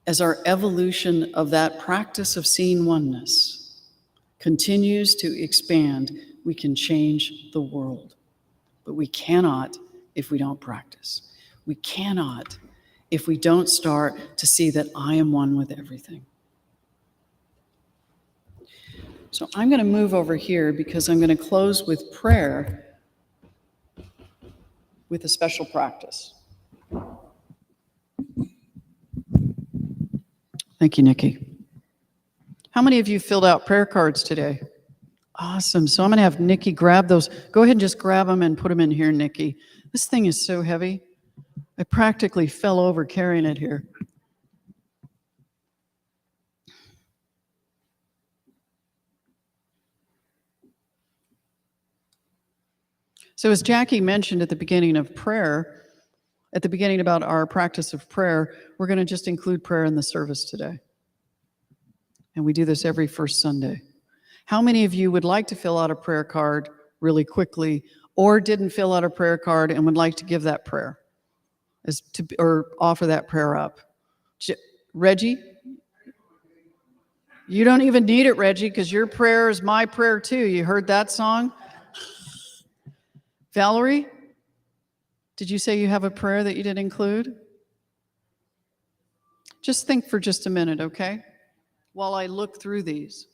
as our evolution of that practice of seeing oneness continues to expand. We can change the world, but we cannot if we don't practice. We cannot if we don't start to see that I am one with everything. So I'm going to move over here because I'm going to close with prayer with a special practice. Thank you, Nikki. How many of you filled out prayer cards today? Awesome. So I'm going to have Nikki grab those. Go ahead and just grab them and put them in here, Nikki. This thing is so heavy. I practically fell over carrying it here. So as Jackie mentioned at the beginning of prayer, at the beginning about our practice of prayer, we're going to just include prayer in the service today. And we do this every first Sunday. How many of you would like to fill out a prayer card really quickly, or didn't fill out a prayer card and would like to give that prayer, or offer that prayer up? Reggie? You don't even need it, Reggie, because your prayer is my prayer too. You heard that song? Valerie? Did you say you have a prayer that you didn't include? Just think for just a minute, okay? While I look through these.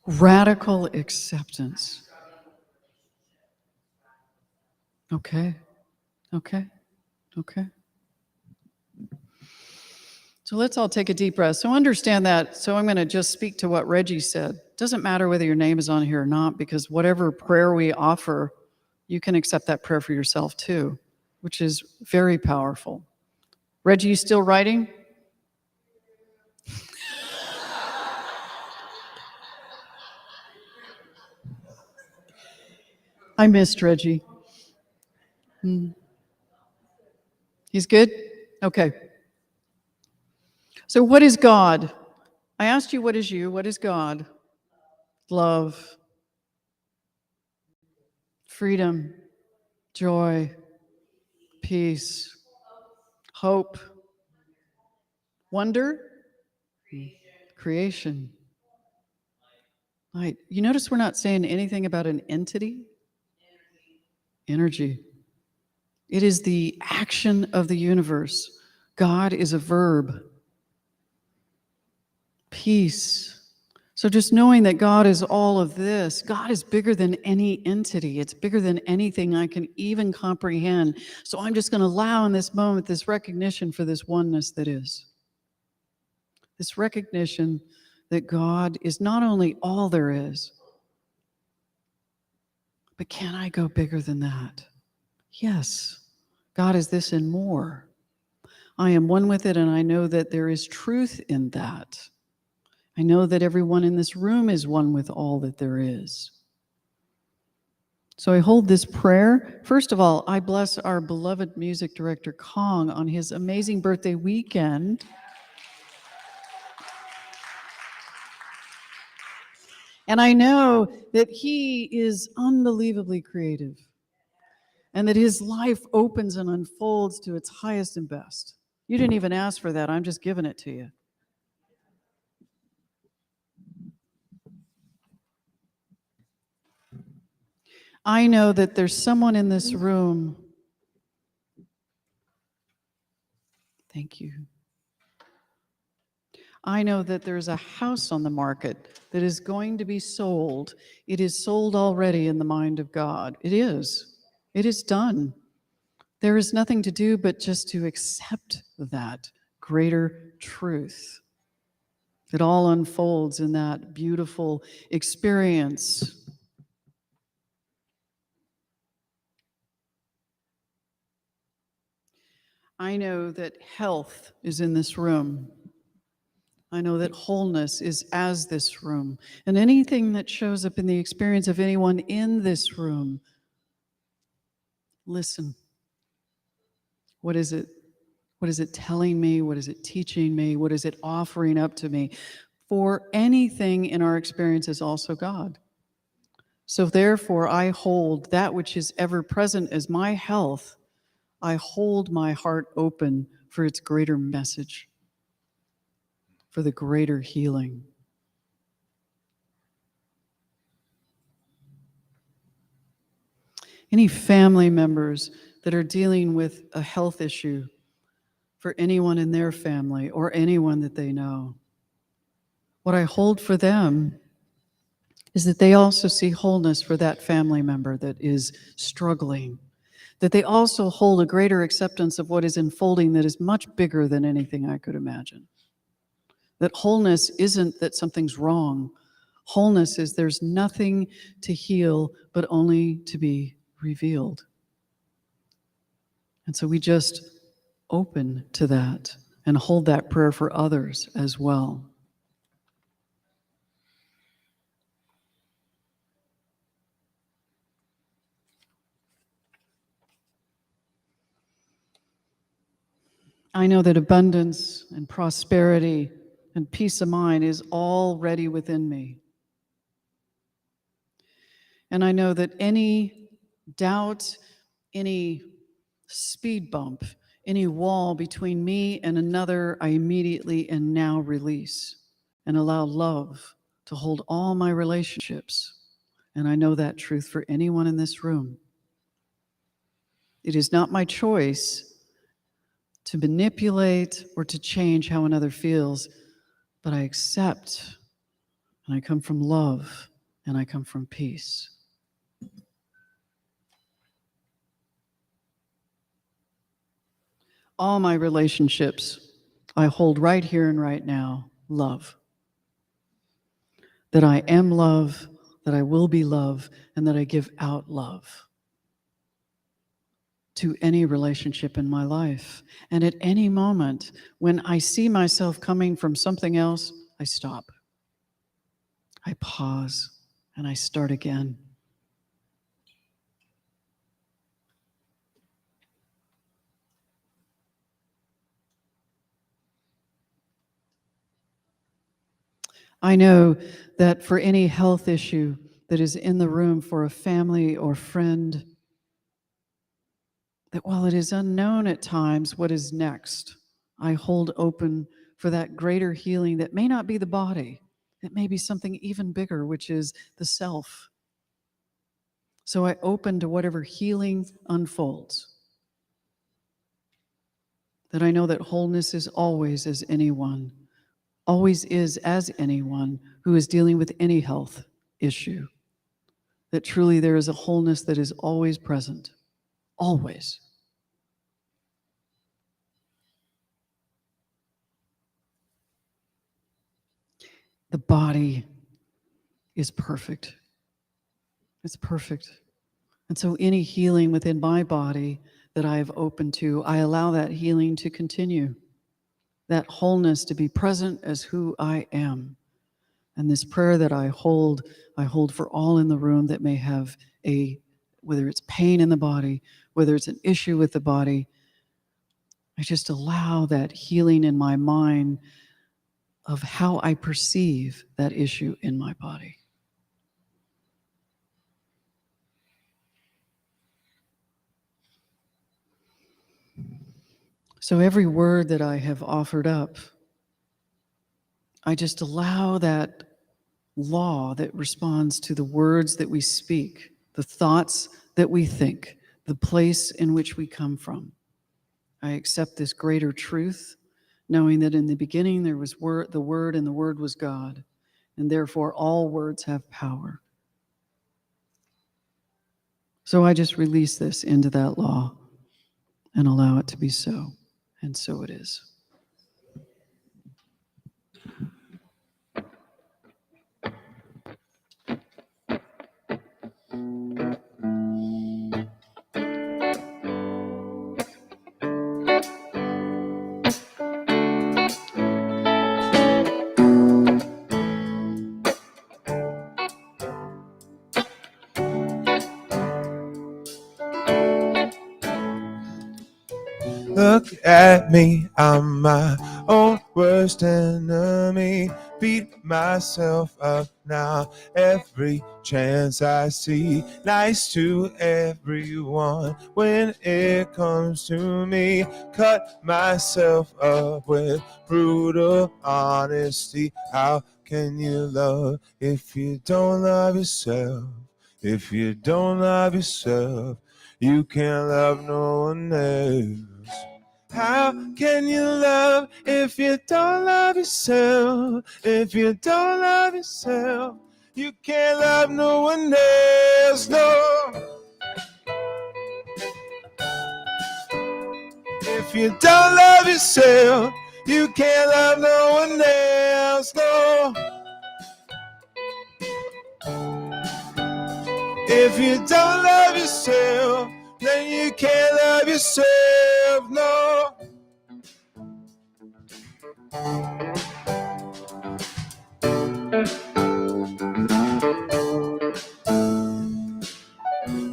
Radical acceptance. Okay. So let's all take a deep breath. So understand that. So I'm going to just speak to what Reggie said. It doesn't matter whether your name is on here or not, because whatever prayer we offer, you can accept that prayer for yourself too, which is very powerful. Reggie, you still writing? I missed Reggie. He's good? Okay. So what is God? I asked you, what is you? What is God? Love. freedom, joy, peace, hope, wonder, creation. Right. You notice we're not saying anything about an entity? Energy. It is the action of the universe. God is a verb. Peace. So just knowing that God is all of this, God is bigger than any entity. It's bigger than anything I can even comprehend. So I'm just going to allow in this moment this recognition for this oneness that is. This recognition that God is not only all there is, but can I go bigger than that? Yes. God is this and more. I am one with it, and I know that there is truth in that. I know that everyone in this room is one with all that there is. So I hold this prayer. First of all, I bless our beloved music director, Kong, on his amazing birthday weekend. And I know that he is unbelievably creative and that his life opens and unfolds to its highest and best. You didn't even ask for that. I'm just giving it to you. I know that there's someone in this room. Thank you. I know that there's a house on the market that is going to be sold. It is sold already in the mind of God. It is. It is done. There is nothing to do but just to accept that greater truth. It all unfolds in that beautiful experience. I know that health is in this room. I know that wholeness is as this room. And anything that shows up in the experience of anyone in this room, listen. What is it? What is it telling me? What is it teaching me? What is it offering up to me? For anything in our experience is also God. So therefore, I hold that which is ever present as my health. I hold my heart open for its greater message, for the greater healing. Any family members that are dealing with a health issue for anyone in their family or anyone that they know, what I hold for them is that they also see wholeness for that family member that is struggling, that they also hold a greater acceptance of what is unfolding that is much bigger than anything I could imagine. That wholeness isn't that something's wrong. Wholeness is there's nothing to heal but only to be revealed. And so we just open to that and hold that prayer for others as well. I know that abundance and prosperity and peace of mind is already within me. And I know that any doubt, any speed bump, any wall between me and another, I immediately and now release and allow love to hold all my relationships. And I know that truth for anyone in this room. It is not my choice to manipulate or to change how another feels, but I accept, and I come from love, and I come from peace. All my relationships, I hold right here and right now, love. That I am love, that I will be love, and that I give out love to any relationship in my life. And at any moment, when I see myself coming from something else, I stop. I pause, and I start again. I know that for any health issue that is in the room for a family or friend, that while it is unknown at times what is next, I hold open for that greater healing that may not be the body. It may be something even bigger, which is the self. So I open to whatever healing unfolds. That I know that wholeness is always as anyone, always is as anyone who is dealing with any health issue. That truly there is a wholeness that is always present, always. The body is perfect. It's perfect. And so any healing within my body that I have opened to, I allow that healing to continue, that wholeness to be present as who I am. And this prayer that I hold for all in the room that may have whether it's pain in the body, whether it's an issue with the body, I just allow that healing in my mind of how I perceive that issue in my body. So every word that I have offered up, I just allow that law that responds to the words that we speak, the thoughts that we think, the place in which we come from. I accept this greater truth, knowing that in the beginning there was the Word, and the Word was God, and therefore all words have power. So I just release this into that law and allow it to be so, and so it is. Look at me, I'm my own worst enemy. Beat myself up now every chance I see. Nice to everyone when it comes to me. Cut myself up with brutal honesty. How can you love if you don't love yourself? If you don't love yourself, you can't love no one else. How can you love if you don't love yourself? If you don't love yourself, you can't love no one else, no. If you don't love yourself, you can't love no one else, no. If you don't love yourself, then you can't love yourself, no.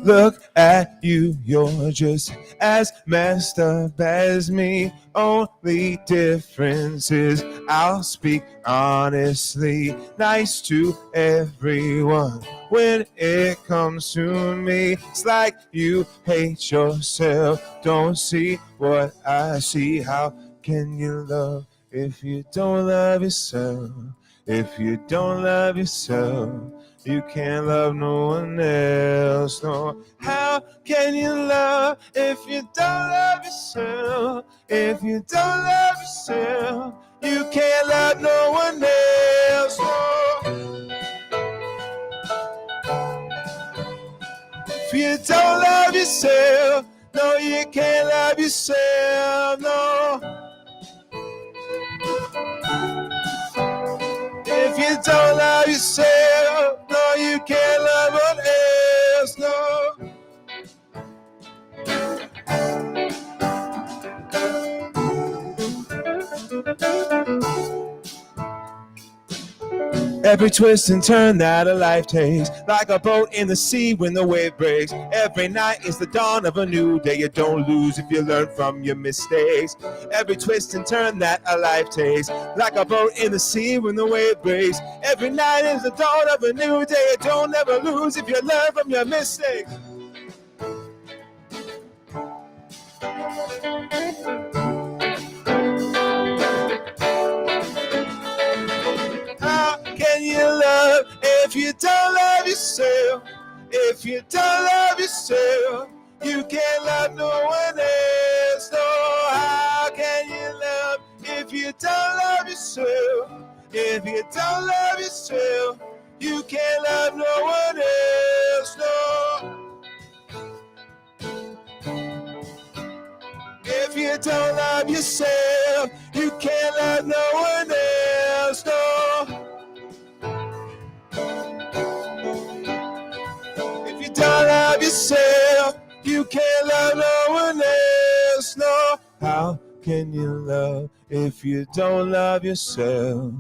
Look at you, you're just as messed up as me. Only difference is I'll speak honestly. Nice to everyone when it comes to me. It's like you hate yourself, don't see what I see. How can you love if you don't love yourself? If you don't love yourself, you can't love no one else, no. How can you love if you don't love yourself? If you don't love yourself, you can't love no one else, no. If you don't love yourself, no, you can't love yourself, no. If you don't love yourself, no, you can't love one else, no. Every twist and turn that a life takes, like a boat in the sea when the wave breaks. Every night is the dawn of a new day. You don't lose if you learn from your mistakes. Every twist and turn that a life takes, like a boat in the sea when the wave breaks. Every night is the dawn of a new day. You don't ever lose if you learn from your mistakes. How can you love if you don't love yourself? If you don't love yourself, you can't love no one else. No, how can you love if you don't love yourself? If you don't love yourself, you can't love no one else. No. If you don't love yourself, you can't love no one else. No. If you don't love yourself, you can't love no one else. No. How can you love if you don't love yourself?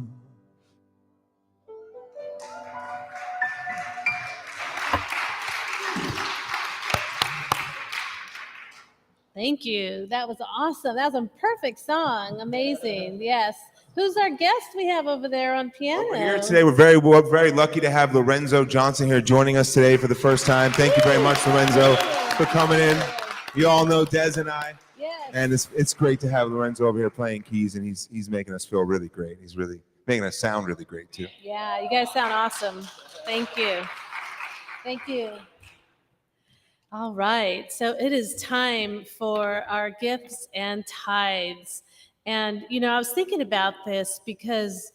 Thank you. That was awesome. That was a perfect song. Amazing. Yes. Who's our guest we have over there on piano? We're here today. We're very lucky to have Lorenzo Johnson here joining us today for the first time. Thank you very much, Lorenzo, for coming in. You all know Des and I. Yes. And it's great to have Lorenzo over here playing keys, and he's making us feel really great. He's really making us sound really great too. Yeah, you guys sound awesome. Thank you. Thank you. All right, so it is time for our gifts and tithes. And, you know, I was thinking about this because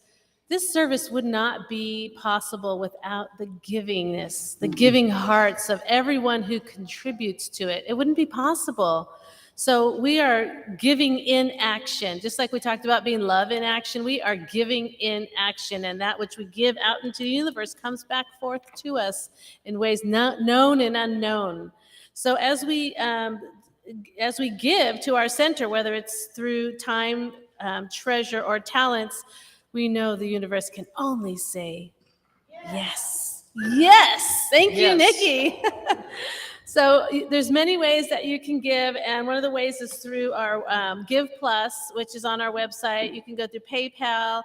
this service would not be possible without the givingness, the giving hearts of everyone who contributes to it. It wouldn't be possible. So we are giving in action, just like we talked about being love in action. We are giving in action, and that which we give out into the universe comes back forth to us in ways known and unknown. So as we give to our center, whether it's through time, treasure, or talents, we know the universe can only say yes. Yes. Thank you, Nikki. So there's many ways that you can give, and one of the ways is through our Give Plus, which is on our website. You can go through PayPal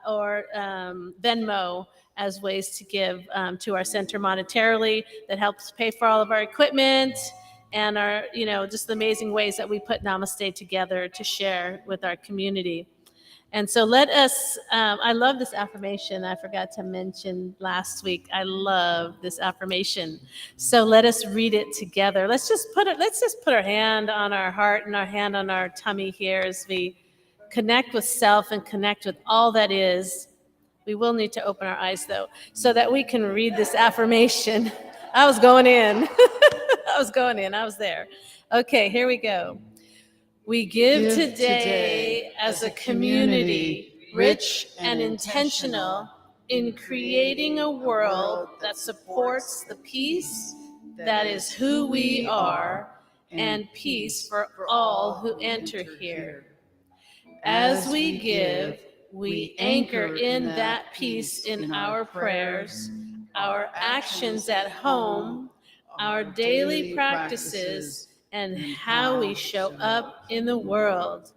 or Venmo as ways to give to our center monetarily. That helps pay for all of our equipment and our, you know, just the amazing ways that we put Namaste together to share with our community. And so let us, I love this affirmation I forgot to mention last week. I love this affirmation. So let us read it together. Let's just put our hand on our heart and our hand on our tummy here as we connect with self and connect with all that is. We will need to open our eyes though, so that we can read this affirmation. I was going in. I was there. Okay, here we go. We give today as a community, rich and intentional, in creating a world that supports the peace that is who we are, and peace for all who enter here. As we give, we anchor in that peace in our prayers, our actions at home, our daily practices, and how we show up in the world.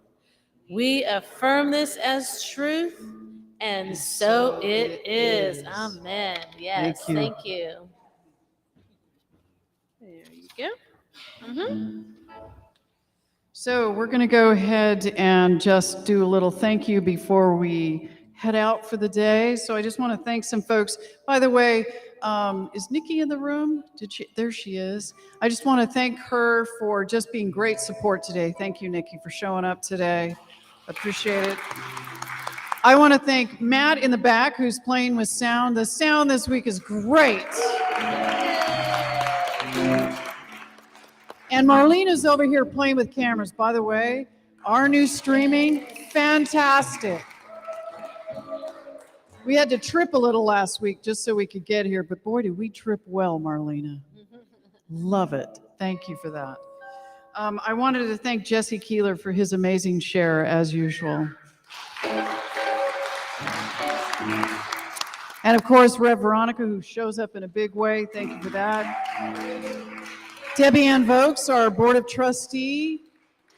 We affirm this as truth, and so it is. Amen. Yes, thank you. There you go. So we're going to go ahead and just do a little thank you before we head out for the day. So I just want to thank some folks. By the way, is Nikki in the room? There she is. I just want to thank her for just being great support today. Thank you, Nikki, for showing up today. Appreciate it. I want to thank Matt in the back who's playing with sound. The sound this week is great. And Marlena's over here playing with cameras. By the way, our new streaming, fantastic. We had to trip a little last week just so we could get here, but boy, did we trip well, Marlena. Love it. Thank you for that. I wanted to thank Jesse Keeler for his amazing share, as usual. And of course, Rev Veronica, who shows up in a big way. Thank you for that. Debbie Ann Vokes, our Board of Trustee.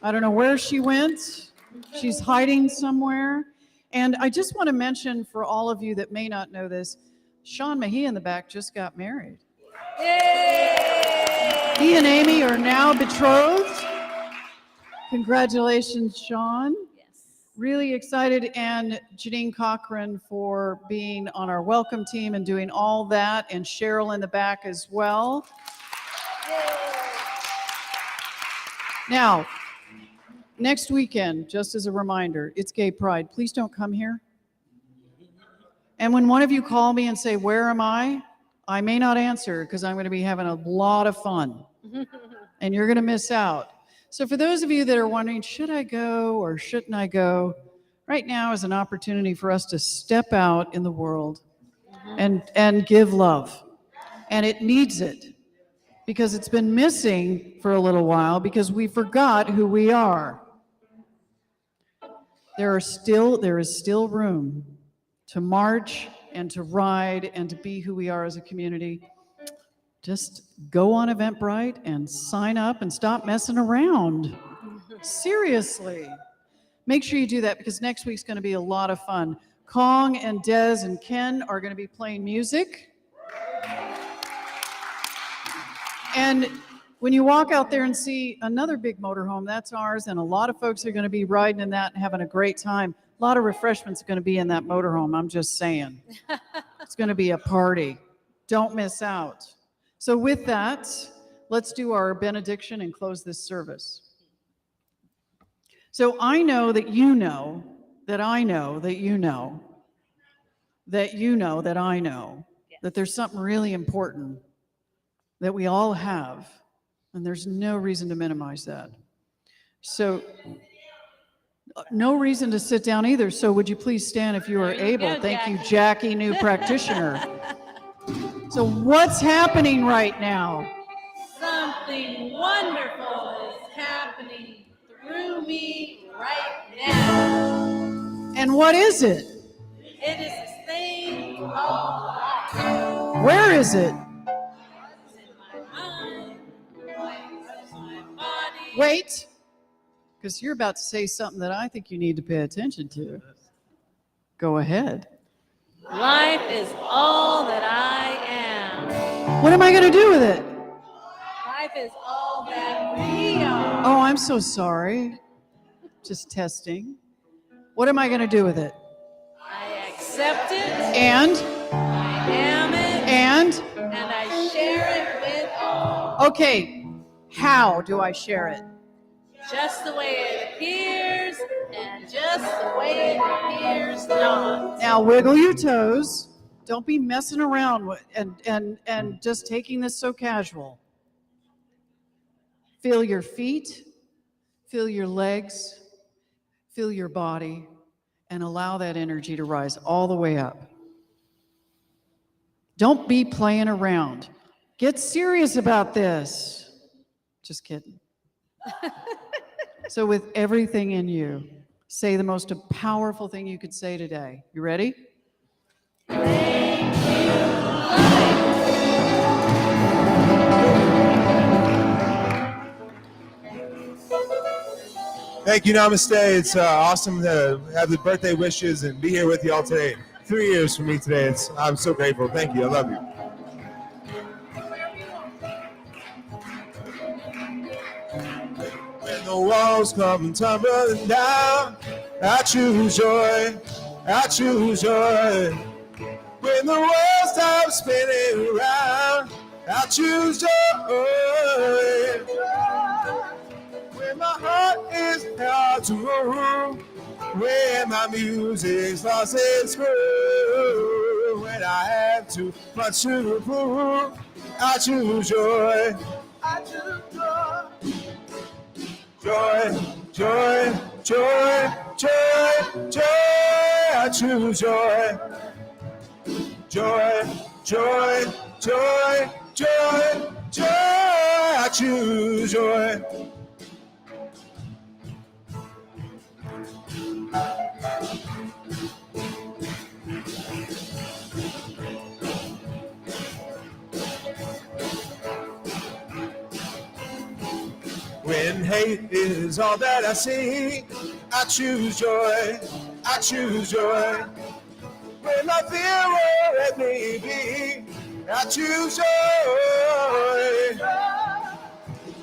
I don't know where she went. She's hiding somewhere. And I just want to mention for all of you that may not know this, Sean Mahee in the back just got married. Yay! He and Amy are now betrothed. Congratulations, Sean. Yes. Really excited, and Janine Cochran for being on our welcome team and doing all that, and Cheryl in the back as well. Now, next weekend, just as a reminder, it's Gay Pride. Please don't come here. And when one of you call me and say, "Where am I?" I may not answer because I'm going to be having a lot of fun and you're going to miss out. So for those of you that are wondering, should I go or shouldn't I go? Right now is an opportunity for us to step out in the world and give love. And it needs it because it's been missing for a little while because we forgot who we are. There is still room to march and to ride and to be who we are as a community. Just go on Eventbrite and sign up and stop messing around. Seriously. Make sure you do that because next week's going to be a lot of fun. Kong and Des and Ken are going to be playing music. And when you walk out there and see another big motorhome, that's ours, and a lot of folks are going to be riding in that and having a great time. A lot of refreshments are going to be in that motorhome, I'm just saying. It's going to be a party. Don't miss out. So with that, let's do our benediction and close this service. So I know that you know that I know that you know that you know that I know that there's something really important that we all have, and there's no reason to minimize that. So no reason to sit down either. So would you please stand if you are able? Thank you, Jackie, new practitioner. So what's happening right now? Something wonderful is happening through me right now. And what is it? It is this thing called life. Where is it? It's in my mind, it's in my body. Wait, because you're about to say something that I think you need to pay attention to. Go ahead. Life is all that I am. What am I going to do with it? Life is all that we are. Oh, I'm so sorry. Just testing. What am I going to do with it? I accept it. And? I am it. And? And I share it with all. Okay, how do I share it? Just the way it appears, and just the way it appears not. Now wiggle your toes. Don't be messing around with, and just taking this so casual. Feel your feet, feel your legs, feel your body, and allow that energy to rise all the way up. Don't be playing around. Get serious about this. Just kidding. So with everything in you, say the most powerful thing you could say today. You ready? Thank you, Namaste. It's awesome to have the birthday wishes and be here with you all today. 3 years for me today. I'm so grateful. Thank you. I love you. When the walls come tumbling down, I choose joy. I choose joy. When the world stops spinning around, I choose joy. When my heart is held to a room, when my music's lost its groove, when I have too much to prove, I choose joy. I choose joy. Joy, joy, joy, joy, joy. I choose joy. Joy, joy, joy, joy, joy. I choose joy. When hate is all that I see, I choose joy, I choose joy. When my fear won't let me be, I choose joy.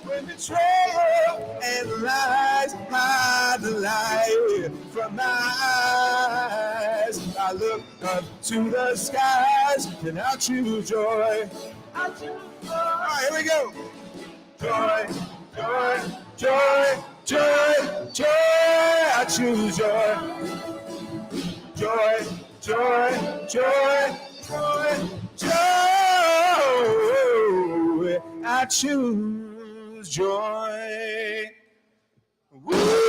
When betrayal and lies hide the light from my eyes, I look up to the skies and I choose joy. I choose joy. All right, here we go. Joy, joy, joy, joy, joy. I choose joy. Joy, joy, joy, joy, joy. I choose joy. Woo!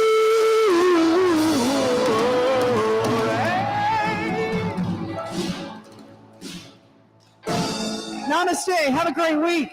Namaste. Have a great week.